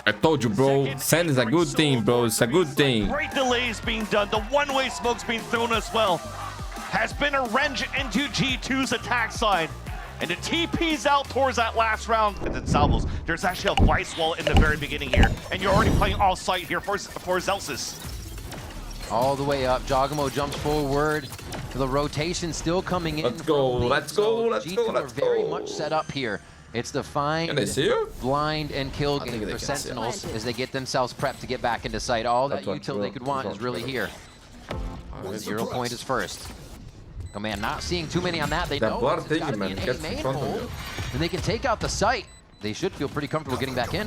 I told you, bro. Sand is a good thing, bro. It's a good thing. Great delays being done. The one-way smoke's being thrown as well. Has been a wrench into G2's attack side. And the TP's out towards that last round. And then Salvos, there's actually a vice wall in the very beginning here. And you're already playing off-site here for Zelsis. All the way up. Jogamo jumps forward. The rotation still coming in. Let's go, let's go, let's go, G2 let's are very go. much set up here. It's the find, Can they see you? blind, and kill think game they for can see Sentinels as they get themselves prepped to get back into sight. All that That's what util they could want is really here. 0 point is first. Oh man, not seeing too many on that. They That know blood it's gotta thing, be man, an gets A in main front of hole, you. and they can take out the site. They should feel pretty comfortable getting back in.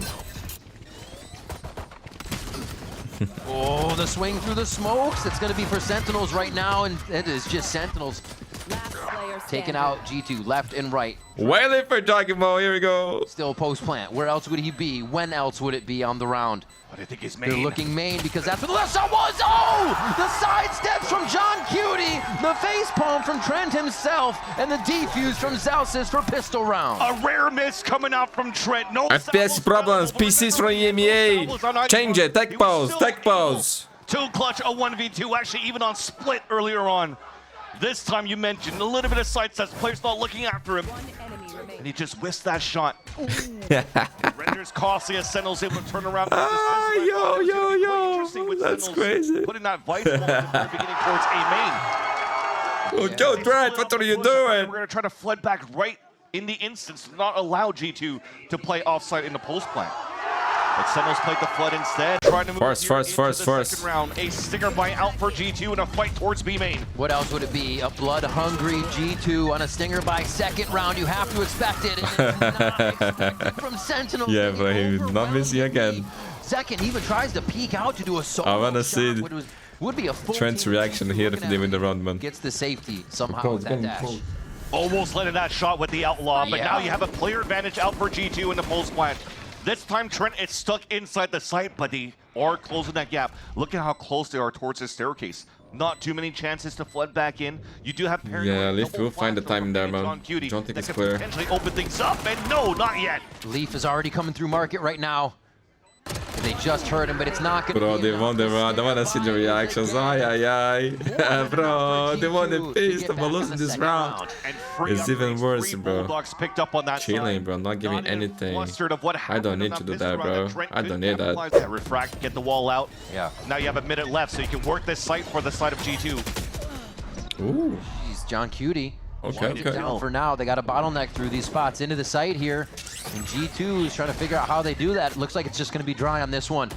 Oh, the swing through the smokes. It's going to be for Sentinels right now, and it is just Sentinels Last player taking standing. out G2 left and right. Whaley for Giacomo. Here we go. Still post plant. Where else would he be? When else would it be on the round? But I think he's They're main. looking main because that's where the left shot was. Oh! The side steps from John Cutie, the face palm from Trent himself, and the defuse from Zousis for pistol round. A rare miss coming out from Trent. No FPS problems. PCs from EMEA. Change it. Tech pause. Tech pause. twltch a 1v2, actually even on split earlier on. This time you mentioned a little bit of side sets, players not looking after him. One enemy And remaining. he just whisked that shot. Renders costly as Sentinels able to turn around. Ah, yo, yo, yo. That's crazy. Putting that vice ball in the very beginning towards A main. Oh, Joe Trent, what are you doing? We're going to try to flood back right in the instance, not allow G2 to play offside in the post plant. But Sentinels played the flood instead. Trying to move First, here first, into first, the first. second round. A stinger bite out for G2 in a fight towards B main. What else would it be? A blood-hungry G2 on a stinger by second round. You have to expect it. And it's not expected from Sentinels. Yeah, but he's not missing again. Second, even tries to peek out to do a solo I wanna shot, see which would be a full Trent's team reaction team here looking if they at win the him. round, man. Gets the safety somehow with that dash. Almost landed that shot with the outlaw, but Yeah. now you have a player advantage out for G2 in the post plant. This time Trent is stuck inside the site, but they are closing that gap. Look at how close they are towards the staircase. Not too many chances to flood back in. You do have paranoid. Yeah, Leaf double will find the blast time there, man. on Cutie Don't think that it's could clear. potentially open things up, and no, not yet. Leaf is already coming through market right now. They just heard him, but it's not going to Bro, be they enough won the to round. I wanna see the reactions. Ay, ay, ay. Bro, they won the piece. They're losing this round. And free It's even upgrades, worse, three bro. Bulldogs picked up on that Chilling, side. bro. Not giving Not even anything. flustered of what I happened don't in need to do this that, round bro. Trent I could don't need that. capitalize. Yeah, refract, get the wall out. Yeah. Now you have a minute left, so you can work this site for the side of G2. Ooh. Jeez, John Cutie. Okay, Wind it okay. down for now. They got a bottleneck through these spots into the site here. And G2 is trying to figure out how they do that. It looks like it's just going to be dry on this one.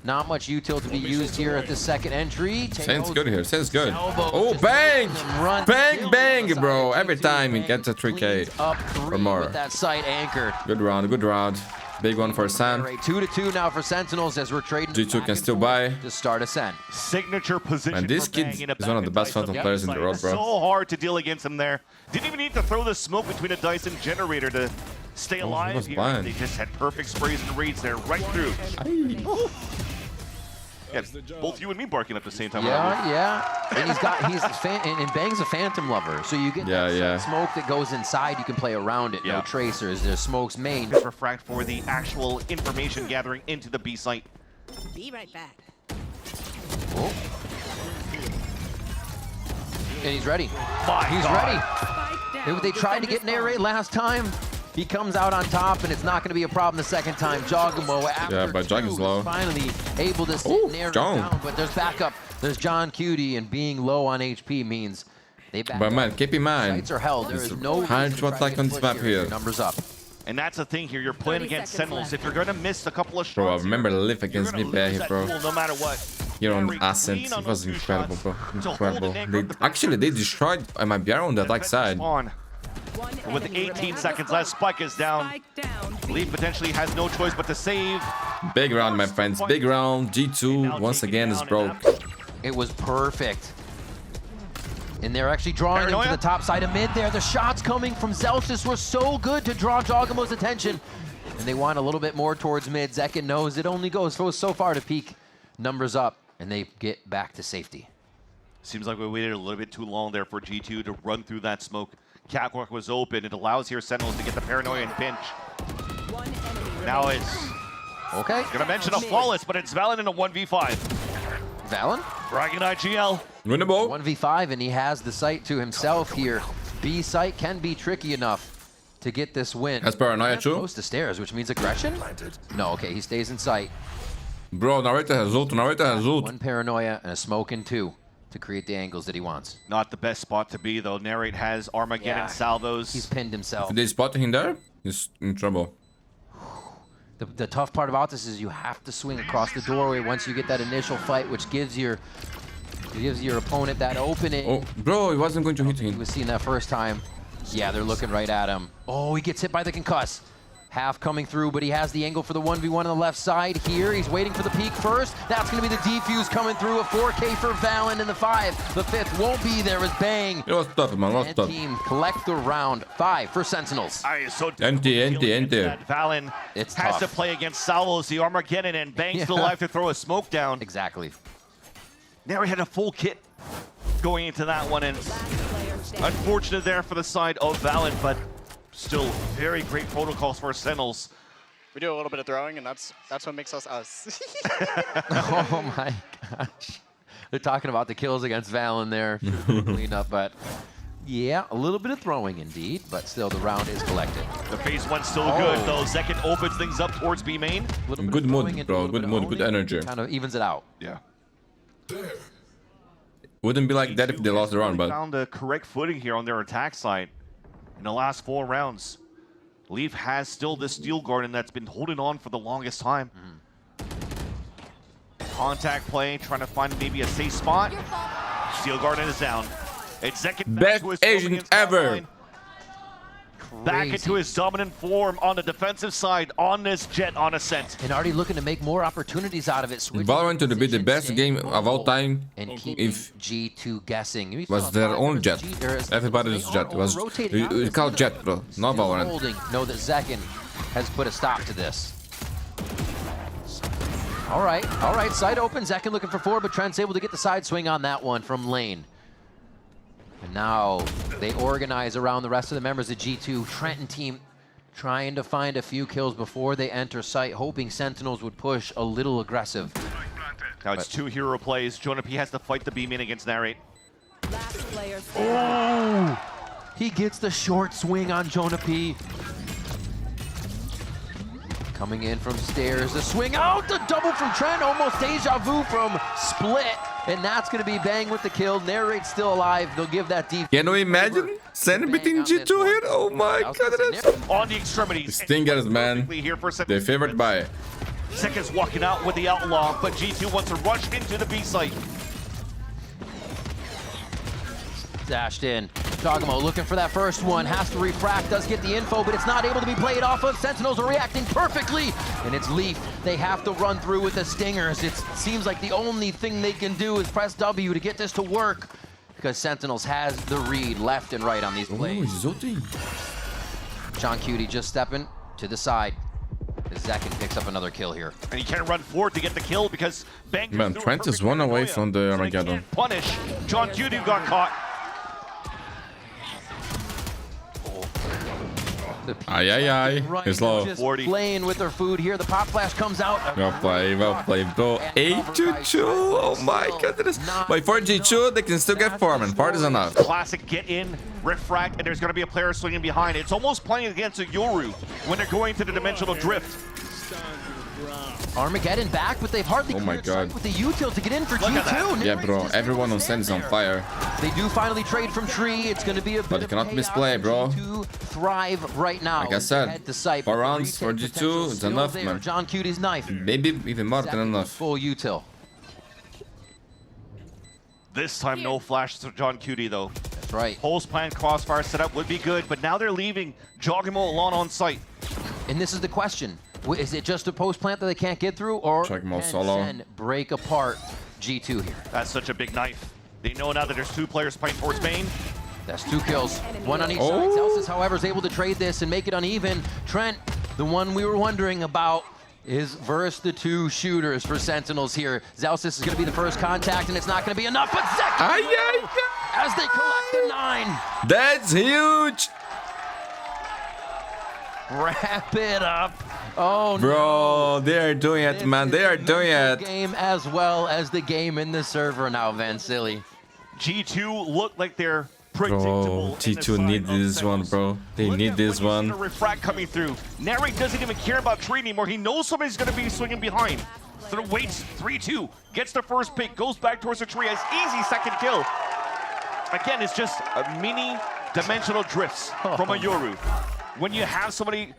Not much util to be used here at the second entry. Saint's good here. Saint's good. Elbow Oh, just bang! letting them run. Bang, Kill bang, on the bro. side. Every G2 time he gets a 3K cleans up three or more. with that site anchored. Good round, good round. Big one for Sam. All right, 2-2 now for Sentinels as we're trading. G2 back can and still forth buy. to start Ascent. Signature position. Man, this for kid Bang in a is one of the back best and Phantom dice players in the world, bro. So hard to deal against him there. Didn't even need to throw the smoke between a dice and generator to stay Oh, he alive was here. blind. They just had perfect sprays and reads there right through. Yeah, both you and me barking at the same time. Yeah, yeah. And and Bang's a phantom lover, so you get Yeah, that yeah. smoke that goes inside. You can play around it. Yeah. No tracers. There's smokes main. Just refract for the actual information gathering into the B site. Be right back. Oh. And he's ready. My He's God. ready. Spike down. They tried to get Narrate last time. He comes out on top, and it's not going to be a problem the second time. Jogamo after Yeah, but Jog is two low. finally able to sit Ooh, Narrate John. down. But there's backup. There's John Cutie, and being low on HP means they back But up. man, keep in mind, Sights are held. There it's is no hard reason to try attack get on this pushed map here. Numbers up. And that's the thing here. You're playing 30 against seconds Sentinels. left. If you're going to miss a couple of shots, bro, I remember live you're against gonna me lose here, that bro. duel no matter what. here on Ascent. It was incredible, bro. Incredible. They destroyed MIBR on the attack side. With 18 seconds left, Spike is down. Leaf potentially has no choice but to save. Big round, my friends. Big round. G2 once again is broke. It was perfect. And they're actually drawing him to the top side of mid there. The shots coming from Zelsis were so good to draw Jogamo's attention. And they want a little bit more towards mid. Zekin knows it only goes so far to peak numbers up. And they get back to safety. Seems like we waited a little bit too long there for G2 to run through that smoke. Catwalk was open. It allows here Sentinels to get the paranoia and pinch. Now it's... Okay. Gonna mention a flawless, but it's Valen in a 1v5. Valen? Bragging IGL. Winnable. 1v5, and he has the site to himself here. B site can be tricky enough to get this win. Has paranoia too? Close to stairs, which means aggression? No, okay, he stays in sight. Bro, narrator has ult. Narrator has ult. One paranoia and a smoke in two to create the angles that he wants. Not the best spot to be, though. Narrate has Armageddon salvos. He's pinned himself. If they spot him there, he's in trouble. The tough part about this is you have to swing across the doorway once you get that initial fight, which gives your opponent that opening. Oh, bro, he wasn't going to hit He him. was seeing that first time. Yeah, they're looking right at him. Oh, he gets hit by the concuss. Half coming through, but he has the angle for the 1v1 on the left side here. He's waiting for the peek first. That's going to be the defuse coming through. A 4K for Valen in the 5. The 5th won't be there as Bang. It was tough, man. It was And tough. team collect the round 5 for Sentinels. So Empty. that Valen It's has tough. to play against Salvos, the Armageddon, and Bang's still alive to throw a smoke down. Exactly. Narrate had a full kit going into that one, and unfortunate there for the side of Valen, but still very great protocols for Sentinels. We do a little bit of throwing, and that's what makes us us. Oh my gosh. They're talking about the kills against Valen there. Clean up, but yeah, a little bit of throwing indeed, but still the round is collected. The phase one's still good, though. Zekin opens things up towards B main. Little bit Good of mood, throwing and a bro. little Good bit of mood, good owning. energy. Kind of evens it out. Yeah. Wouldn't be like that if they lost the round, but found the correct footing here on their attack side in the last 4 rounds. Leaf has still this Steel Garden that's been holding on for the longest time. Contact play, trying to find maybe a safe spot. Steel Garden is down. It's Zekin back best to his form Asian against ever. Hotline. Back into his dominant form on the defensive side on this Jet on Ascent. And already looking to make more opportunities out of it. Switching Valorant would be the positions, best staying game of all time and keeping if G2 guessing. You was saw their five own versus Jet. G, there is- Everybody's they Jet. are It was rotating out. it's called Jet, bro, not Still Valorant. holding. Know that Zekin has put a stop to this. All right, side open. Zekin looking for 4, but Trent's able to get the side swing on that one from lane. And now they organize around the rest of the members of G2. Trenton team trying to find a few kills before they enter site, hoping Sentinels would push a little aggressive. Now it's 2 hero plays. Jonah P has to fight the B main against Narrate. Last player Oh! He gets the short swing on Jonah P. Coming in from stairs, the swing out, the double from Trent, almost deja vu from Split. And that's going to be Bang with the kill. Narrate's still alive. They'll give that defense. Can you imagine Sen beating G2 here? Oh my goodness. On the extremities. Stingers, man. Here for They're favored by. Seconds walking out with the Outlaw, but G2 wants to rush into the B site. Dashed in. Dogamo looking for that first one. Has to refract. Does get the info, but it's not able to be played off of. Sentinels are reacting perfectly. And it's Leaf. They have to run through with the Stingers. It seems like the only thing they can do is press W to get this to work. Because Sentinels has the read left and right on these Oh, plays. he's ulting. John Cutie just stepping to the side. Zekin picks up another kill here. And he can't run forward to get the kill because Bang. Man, Trent is one away from the Armageddon. Punish. John Cutie got caught. Aye, aye, aye. He's low. Just 40. playing with their food here. The pop flash comes out. Well played, bro. 8-2-2. Oh my goodness. But for G2, they can still get Foreman. Part is enough. Classic get in, refract, and there's going to be a player swinging behind. It's almost playing against a Yoru when they're going to the dimensional drift. Armageddon back, but they've hardly Oh my cleared sight God. with the util to get in for Look at G2. that. Yeah, bro. Everyone on Sen is on fire. They do finally trade from Tree. It's going to be a bit But they of cannot chaos misplay, for bro. G2 thrive right now. Like I said, Head to sight, 4 but the rounds for retake G2 potential is still enough, there. man. John Cutie's knife. Maybe even more than Zekin with enough. Full util. This time, no flash to John Cutie, though. That's right. Post plan crossfire setup would be good, but now they're leaving Jogimo alone on site. And this is the question. Is it just a post plant that they can't get through, or Jogimo can solo. Sen break apart G2 here? That's such a big knife. They know now that there's 2 players playing towards main. That's 2 kills, 1 on each side. Oh. Celsius, however, is able to trade this and make it uneven. Trent, the one we were wondering about, is versus the 2 shooters for Sentinels here. Celsius is going to be the first contact, and it's not going to be enough, but second as they collect the 9. That's huge. Wrap it up. Oh, Bro, they are doing it, This man. is They are the doing mental it. game as well as the game in the server now, Van Silly. G2 look like they're predictable. Bro, in the G2 side need of this one, Sentinels. bro. They Look need at this when you see one. the refract coming through. Narek doesn't even care about tree anymore. He knows somebody's going to be swinging behind. So waits 3-2, gets the first pick, goes back towards the tree, has easy second kill. Again, it's just a mini dimensional drifts from a Yoru. When you have somebody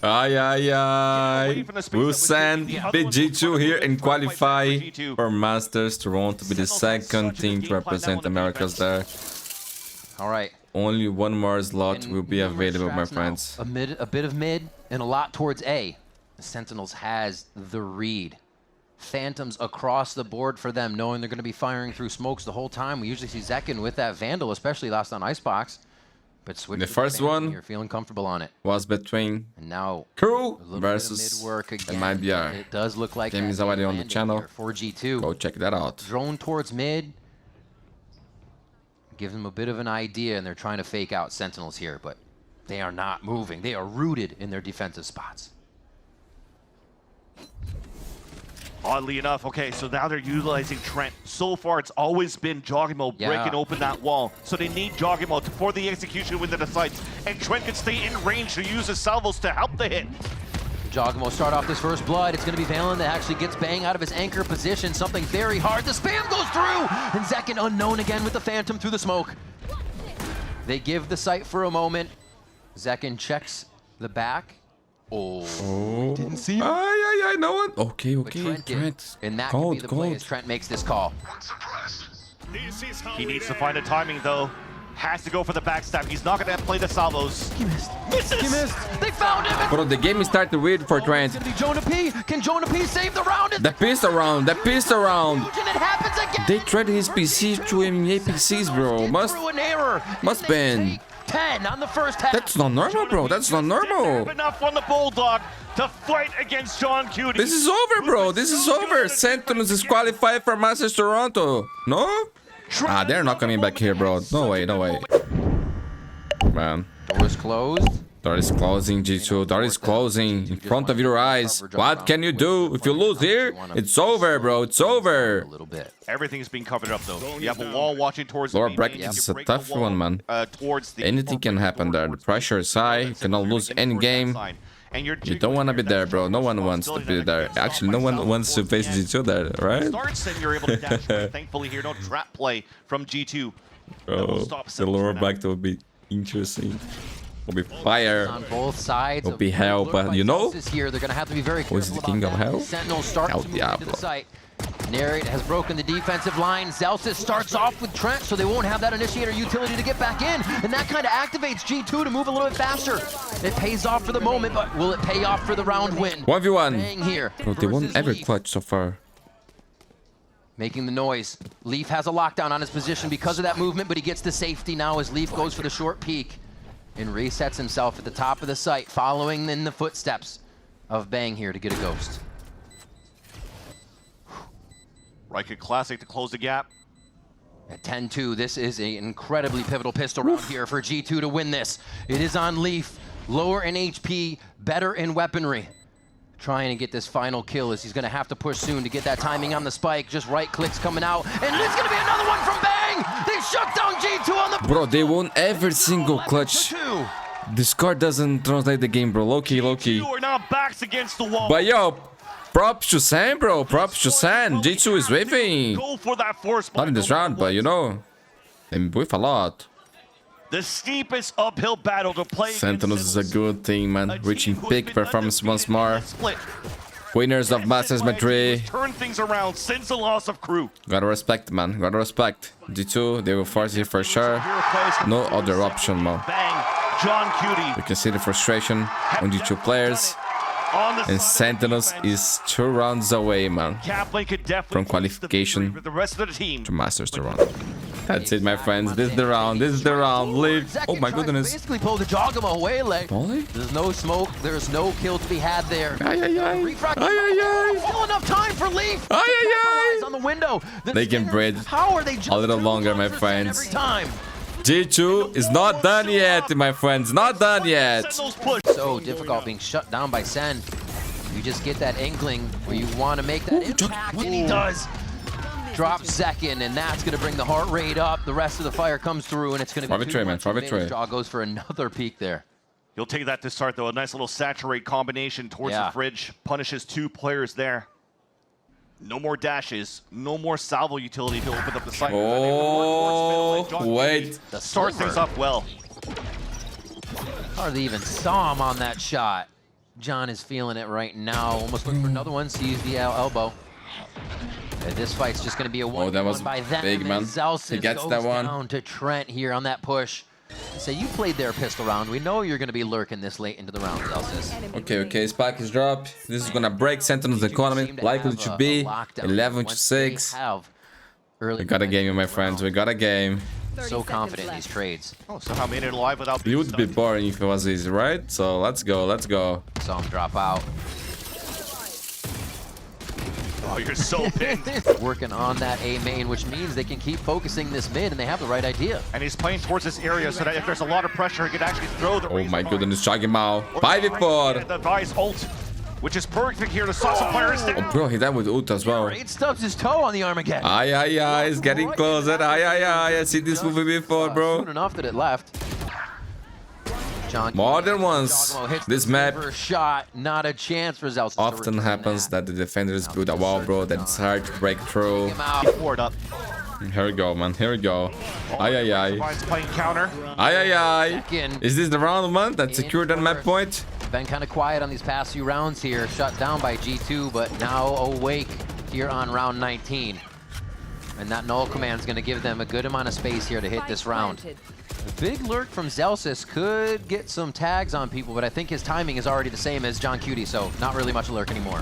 Ay, ay, ay. away from the space that We'll was send taken, the other one was BG2 trying to here wait and for a fight back qualify for G2. for Masters. Toronto be the Sentinels had second such a team good to game plan now represent on the Americas defense. there. All right. Only one more slot And will be numerous available, my strats now. friends. A bit of mid and a lot towards A. The Sentinels has the read. Phantoms across the board for them, knowing they're going to be firing through smokes the whole time. We usually see Zekin with that Vandal, especially last on Icebox. But switch The to first Phantom one here, feeling comfortable on it. Was between And now Crew a little versus bit of mid work again. MIBR. It does look like Game that is already on the landing channel. here for G2. Go check that out. Drone towards mid. Give them a bit of an idea, and they're trying to fake out Sentinels here, but they are not moving. They are rooted in their defensive spots. Oddly enough, okay, so now they're utilizing Trent. So far, it's always been Jogimo breaking open that wall. So they need Jogimo for the execution within the sights. And Trent can stay in range to use his salvos to help the hit. Jogamo start off this first blood. It's going to be Valen that actually gets Bang out of his anchor position. Something very hard. The spam goes through! And Zekin unknown again with the Phantom through the smoke. They give the site for a moment. Zekin checks the back. Oh, didn't see him. Ay, ay, ay, no one. Okay, But okay. Trent did. Trent. And that could be the play Cold. as Trent makes this call. This is how He it needs to ends. find the timing, though. Has to go for the backstab. He's not going to play the salvos. He missed. Misses! He missed. They found him. Bro, the game started weird for It's Trent. going to be Jonah P. Can Jonah P save the round? The piece around, the piece around. And it happens again. They traded his PC to MEA PCs, bro. Must. Through an error. must And they been. take 10 on the first half. That's not normal, bro. That's not normal. Enough on the Bulldog to fight against John Cutie. This is over, bro. This is over. Sentinels is qualified for Masters Toronto. No? Ah, they're not coming back here, bro. No way, no way. Man, Doors closed. door is closing, G2. Door is closing in front of your eyes. What can you do? If you lose here, it's over, bro. It's A over. little bit. Everything's being covered up, though. You have a wall watching towards Lower the main bracket lane. is You a break the tough wall, one, man. Towards the Anything can happen there. The pressure is high. You cannot lose any game. And you're You don't want to be there, bro. No one wants to be there. Actually, no one wants to face G2 there, right? Starts and you're able to dash away. Thankfully here, no trap play from G2. That will Bro, stop the Sentinels lower for now. bracket will be interesting. Will be fire. On both sides. Will of be the hell, blue but by you know, Celsius here, they're going to have to be very who is careful the king about of that. hell? Sentinels start El to move into Diablo. the site. Narrate has broken the defensive line. Celsius starts off with Trent, so they won't have that initiator utility to get back in. And that kind of activates G2 to move a little bit faster. It pays off for the moment, but will it pay off for the round win? 1v1. Bang here. Bro, they won't versus ever Leaf. clutch so far. Making the noise. Leaf has a lockdown on his position because of that movement, but he gets the safety now as Leaf goes for the short peek and resets himself at the top of the site, following in the footsteps of Bang here to get a ghost. Riker Classic to close the gap. At 10-2, this is an incredibly pivotal pistol round here for G2 to win this. It is on Leaf, lower in HP, better in weaponry. Trying to get this final kill as he's going to have to push soon to get that timing on the spike. Just right clicks coming out, and there's going to be another one from Bang! They shut down G2 on the... Bro, they won every single clutch. 11-2. This card doesn't translate the game, bro. Low-key, low-key. Two are now backs against the wall. But yo, props to Sam, bro. Props to Sam. G2 is waving. Go for that force. Not in this round, but you know, they whiff a lot. The steepest uphill battle to play. Sentinels is a good team, man. Reaching peak performance once more. Split. Winners of Masters Madrid. Turn things around since the loss of crew. Gotta respect, man. Gotta respect. G2, they will force it for sure. No other option, man. Bang. John Cutie. You can see the frustration on G2 players. And Sentinels is 2 rounds away, man, from qualification the rest of the team. to Masters Toronto. That's it, my friends. This is the round. This is the round. Leave. Oh my goodness. Basically pulled the Jogamo away, like. Molly? There's no smoke. There's no kill to be had there. Ay, ay, ay. Refract. Ay, ay, ay. Still enough time for Leaf. Ay, ay, ay. On the window. They can breathe How are they just a little two longer, my 100% friends. Every time. G2 is not done yet, my friends. Not done yet. So difficult being shut down by Sen. You just get that inkling where you want to make that impact, and he does. Drop second, and that's going to bring the heart rate up. The rest of the fire comes through, and it's going to be 2 Far betray. Draw goes for another peek there. You'll take that to start, though. A nice little saturate combination towards the fridge. Punishes 2 players there. No more dashes. No more salvo utility to open up the site. Oh, wait. Start things off well. Hardly even saw him on that shot. John is feeling it right now. Almost looking for another one. Sees the elbow. This fight's just going to be a 1-1 that was by them. big, man. He gets goes that one. Down to Trent here on that push. So you played their pistol round. We know you're going to be lurking this late into the round, Zelsis. Okay. Spike is dropped. This is gonna break Sentinel's economy. Likely to be 11-6. We got a game, my friends. We got a game. So confident in these trades. Oh, somehow made it alive without It being would be stunned. boring if it was easy, right? So let's go. Saw him drop out. Oh, you're so pinned. Working on that A main, which means they can keep focusing this mid, and they have the right idea. And he's playing towards this area so that if there's a lot of pressure, he can actually throw the Oh my Razor goodness, Jagimao. Or 5v4. the Vice ult, which is perfect here to saw some players. Oh, bro, he died with ult as well. It stubs his toe on the Armageddon. Ay, it's getting closer. Ay. I see this movie before, bro. Soon enough that it left. John More than once. This map shot, not a chance for Zelsis. often happens that the defenders build a wall, bro, that it's hard to break through. Forward up. Here we go, man. Here we go. Ay. Vice playing counter. Ay. Is this the round, man, that secured that map point? Been kind of quiet on these past few rounds here. Shut down by G2, but now awake here on round 19. And that null command is going to give them a good amount of space here to hit this round. A big lurk from Zelsis could get some tags on people, but I think his timing is already the same as John Cutie, so not really much lurk anymore.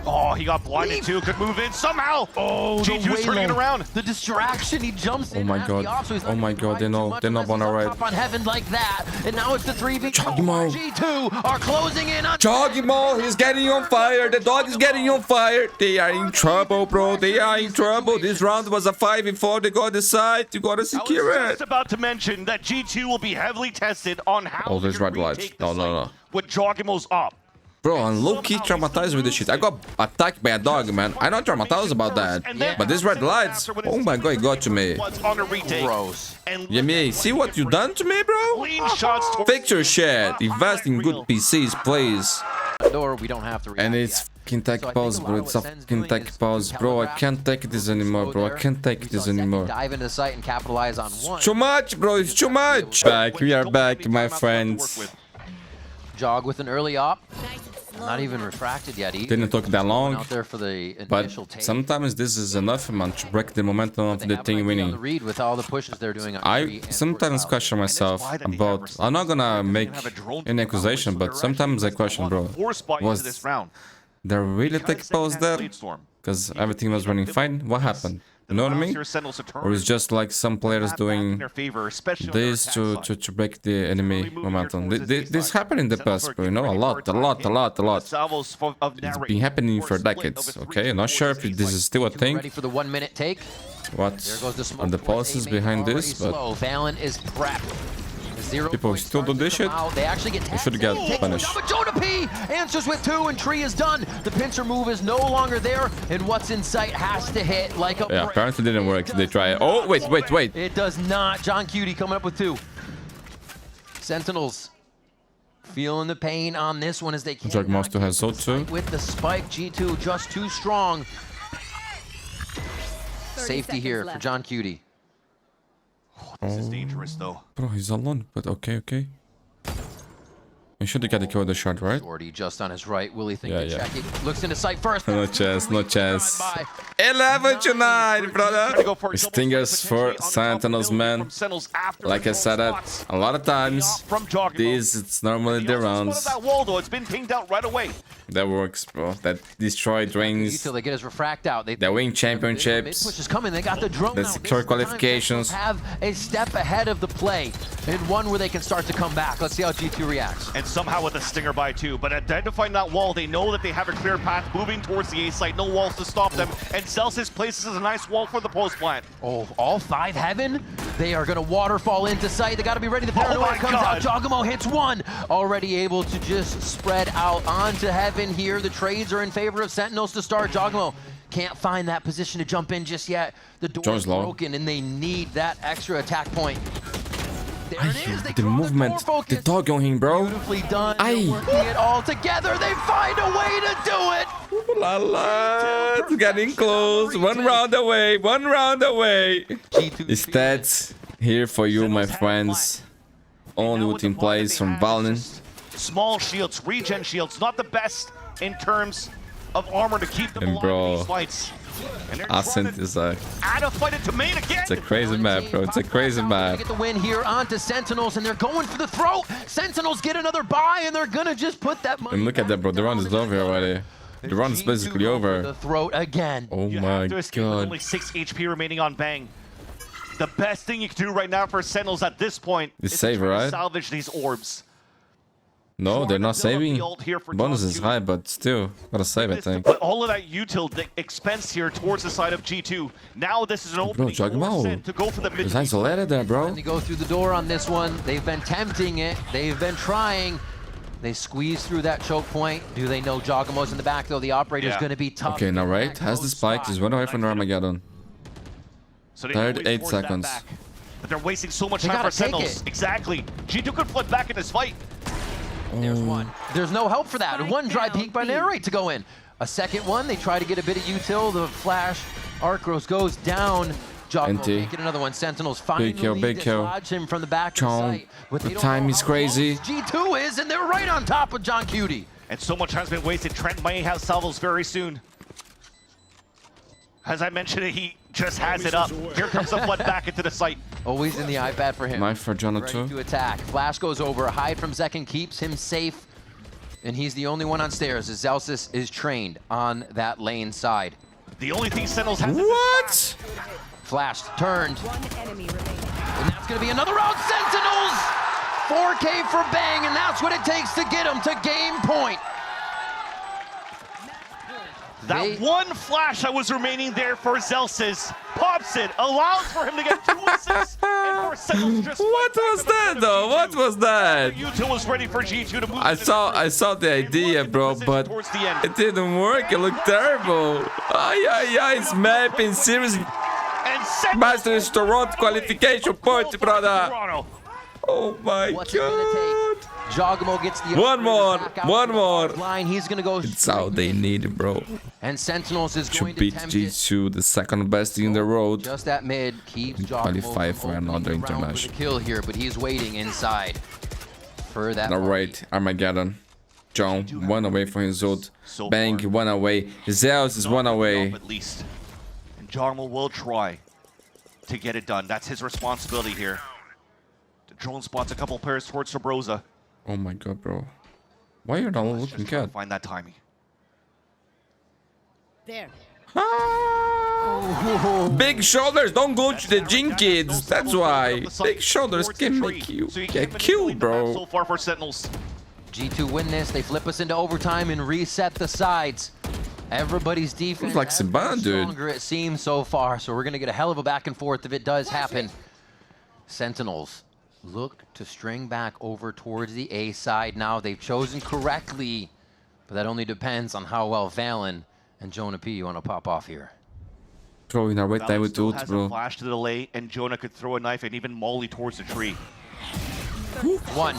Oh, he got blinded too. Could move in somehow. Oh, G2's turning it around. The distraction, he jumps in. Oh my god. Oh my god, they're not on our right. Up on heaven like that, and now it's the 3v. Jogimo. G2 are closing in on. Jogimo, he's getting on fire. The dog is getting on fire. They are in trouble, bro. They are in trouble. This round was a 5v4. They got the side. You gotta secure I was it. just about to mention that G2 will be heavily tested on how Oh, there's they red can lights. retake the No. site with Jogimo's up. Bro, I'm low-key traumatized with this shit. I got attacked by a dog, man. I'm not traumatized about that. But these red lights, oh my god, it got to me. On a retake. Gross. And Yemi, see what you done to me, bro? clean shots towards Fix your shit. Invest in good PCs, please. Door, we don't have to react And it's yet. fucking tech pause, bro. It's a fucking tech pause. Bro, I can't take this anymore, bro. I can't take this anymore. Dive into the site and capitalize on one. Too much, bro. It's too much. Back. We are back, my friends. Jog with an early op. Not even refracted yet. He Didn't take that long. out there for the But initial take. sometimes this is enough, man, to break the momentum of They the have an team idea on the winning. read with all the pushes they're doing on I Tree and sometimes Portal. question myself about. I'm not gonna make an accusation, but sometimes I question, bro. Was there really tech pause there? Because everything was running fine. What happened? You know what I mean? Or it's just like some players doing this to break the enemy momentum. This happened in the past, bro, you know, a lot. It's been happening for decades, okay? I'm not sure if this is still a thing. Ready for the 1 minute take. What There goes the smoke are the towards policies A-main, behind already this? But slow. Valen is prepped. Zero people points still do starting to this come shit? out. They actually get They should get tagged. punished. But Jonah P answers with 2, and Tree is done. The pincer move is no longer there, and what's in sight has to hit like a yeah, brick. apparently didn't work. They try it. Oh, wait. It does not. John Cutie coming up with 2. Sentinels feeling the pain on this one as they can't Jog Master has ult too. with the spike. G2 just too strong. Safety here for John Cutie. This is dangerous, though. Bro, he's alone, but okay. You should get the kill with the shot, right? Shorty just on his right. Will he think to Yeah. check it? Looks into sight first. No chance, no chance. By 11-9, brother. Go for a double Stingers strike, for potentially on top of Sentinels, the building man. from Sentinels after Like I control said spots. it a lot of times. From Jogmo. These, it's normally He the also spotted rounds. that wall, though. It's been pinged out right away. That works, bro. That destroyed rings. Until they get his refract out. They They win mid championships. push is coming. They got the drone. They out. secure This is the time qualifications. Sentinels have a step ahead of the play and one where they can start to come back. Let's see how G2 reacts. And somehow with a stinger by 2. But identifying that wall, they know that they have a clear path moving towards the A site. No walls to stop them. And Celsius places a nice wall for the post plant. Oh, all 5 heaven. They are going to waterfall into sight. They got to be ready. The paranoia my comes God. out. Jogamo hits 1. Already able to just spread out onto heaven here. The trades are in favor of Sentinels to start. Jogamo can't find that position to jump in just yet. The door's Jones low. broken and they need that extra attack point. There it is. They The draw movement, door focus. the dog on him, bro. Beautifully done. Aye. They're working it all together. They find a way to do it. Ooh la la, it's getting close. One round away, one round away. G2 Stats here for you, my friends. Only within plays from Valorant. Small shields, regen shields, not the best in terms of armor to keep them And alive bro, in these fights. And they're Ascent trying to is a, add a fight into main again. it's a crazy map, bro. It's a crazy map. Get the win here onto Sentinels, and they're going for the throat. Sentinels get another buy, and they're gonna just put that money. And look at that, bro. The round is over already. The round is basically The over. throat again. Oh You my have to escape with god. only 6 HP remaining on Bang. The best thing you can do right now for Sentinels at this point The is to save, try to right? salvage these orbs. No, they're not saving. Bonus is high, but still, gotta save, I think. But all of that util expense here towards the side of G2. Now this is an opening for Jogmo. Sen to go for the mid. It's isolated there, bro. They go through the door on this one. They've been tempting it. They've been trying. They squeeze through that choke point. Do they know Jogamo's in the back, though? The operator's Yeah. going to be tough. Okay, now right, has the spike, just went away from the Armageddon. So they Third, always 8 force that seconds. back. But they're wasting so much They time for gotta take Sentinels. it. Exactly. G2 could flood back in this fight. There's one. There's no help for that. One dry peek by Narrate to go in. A second one, they try to get a bit of util. The flash, Arcros goes down. Jogmo NT. making another one. Sentinels finally big kill. dislodge him from the back of the Chong. site. But The they don't time know is how crazy. close G2 is, and they're right on top of John Cutie. And so much time's been wasted. Trent may have salvos very soon. As I mentioned, he just has it up. Here comes the flood back into the site. Always in the iPad for him. Knife for Ready Jonathan. to attack. Flash goes over. Hide from Zekin keeps him safe. And he's the only one on stairs as Zelsis is trained on that lane side. The only thing Sentinels has What? Flash turned. One enemy remaining. And that's going to be another round. Sentinels! 4K for Bang, and that's what it takes to get him to game point. That They- one flash that was remaining there for Zelsis pops it, allows for him to get 2 assists, and for Sentinels just What was that though? What was that? Util was ready for G2 to move. I saw the idea, bro, but towards the end. it didn't work. It looked terrible. Ay, it's mapping series And Sentinels Masters Toronto qualification point, brother. Toronto. Oh my What's it going to god. take? Jogamo gets the One more, back out one to the more. line. He's going to go It's all they need, bro. and Sentinels is To going to beat tempt it. G2, the second best in the road. Just at mid, keeps Jogamo qualify from for opening another the round with international. a kill here, but he's waiting inside for that. All body. right, Armageddon. John, one away from his ult. So Bang, far. one away. Zeus is one away. At least. And Jarmo will try to get it done. That's his responsibility here. The drone spots a couple players towards Sabrosa. Oh my god, bro. Why are you not looking Just trying to cat? find that timing. There. Big shoulders don't go to the Jin kids. That's why. Big shoulders can make you get killed, bro. So far for Sentinels. G2 win this. They flip us into overtime and reset the sides. Everybody's defense like has been Saban, dude. stronger, it seems, so far. So we're going to get a hell of a back and forth if it does happen. Sentinels look to string back over towards the A side now. They've chosen correctly, but that only depends on how well Valen and Jonah P want to pop off here. Bro, in our wait time Valor with still ult, has a bro. flash to the delay, and Jonah could throw a knife and even Molly towards the tree. One.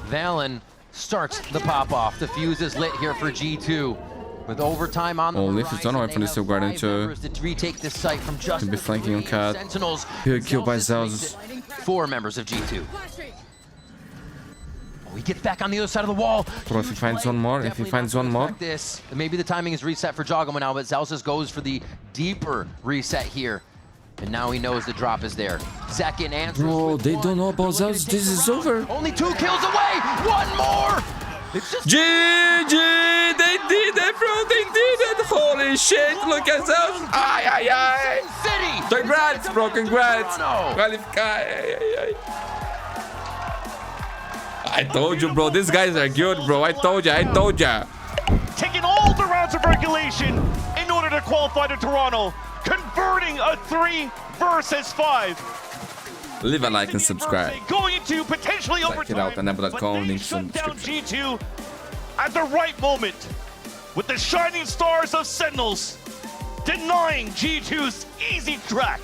Valen starts the pop off. The fuse is lit here for G2. With overtime on the Oh, Leaf is horizon, done away they from the have Steel Guardian 5 too. members to retake this site from just Could be the flanking on 3 Cat. Sentinels. He'll kill by Zelsis makes Zelsis. it 4 members of G2. he gets back on the other side of the wall. Bro, if he finds one more, if he finds one more. This, maybe the timing is reset for Jogamo now, but Zelsis goes for the deeper reset here. And now he knows the drop is there. Second answer. Bro, they don't know about Zelsis. This is over. Only 2 kills away. One more. It's just GG! They did it, bro! They did it! Holy shit! Look at Zelsis! Ay, ay, ay! City. Congrats, bro! Congrats! Toronto. I told you, bro. These guys are good, bro. I told ya. I told ya. Taking all the rounds of regulation in order to qualify to Toronto, converting a 3 versus 5. Leave a like and subscribe. Going into potentially Check it out on Apple.com. Links in the down description. G2 at the right moment with the shining stars of Sentinels denying G2's easy track.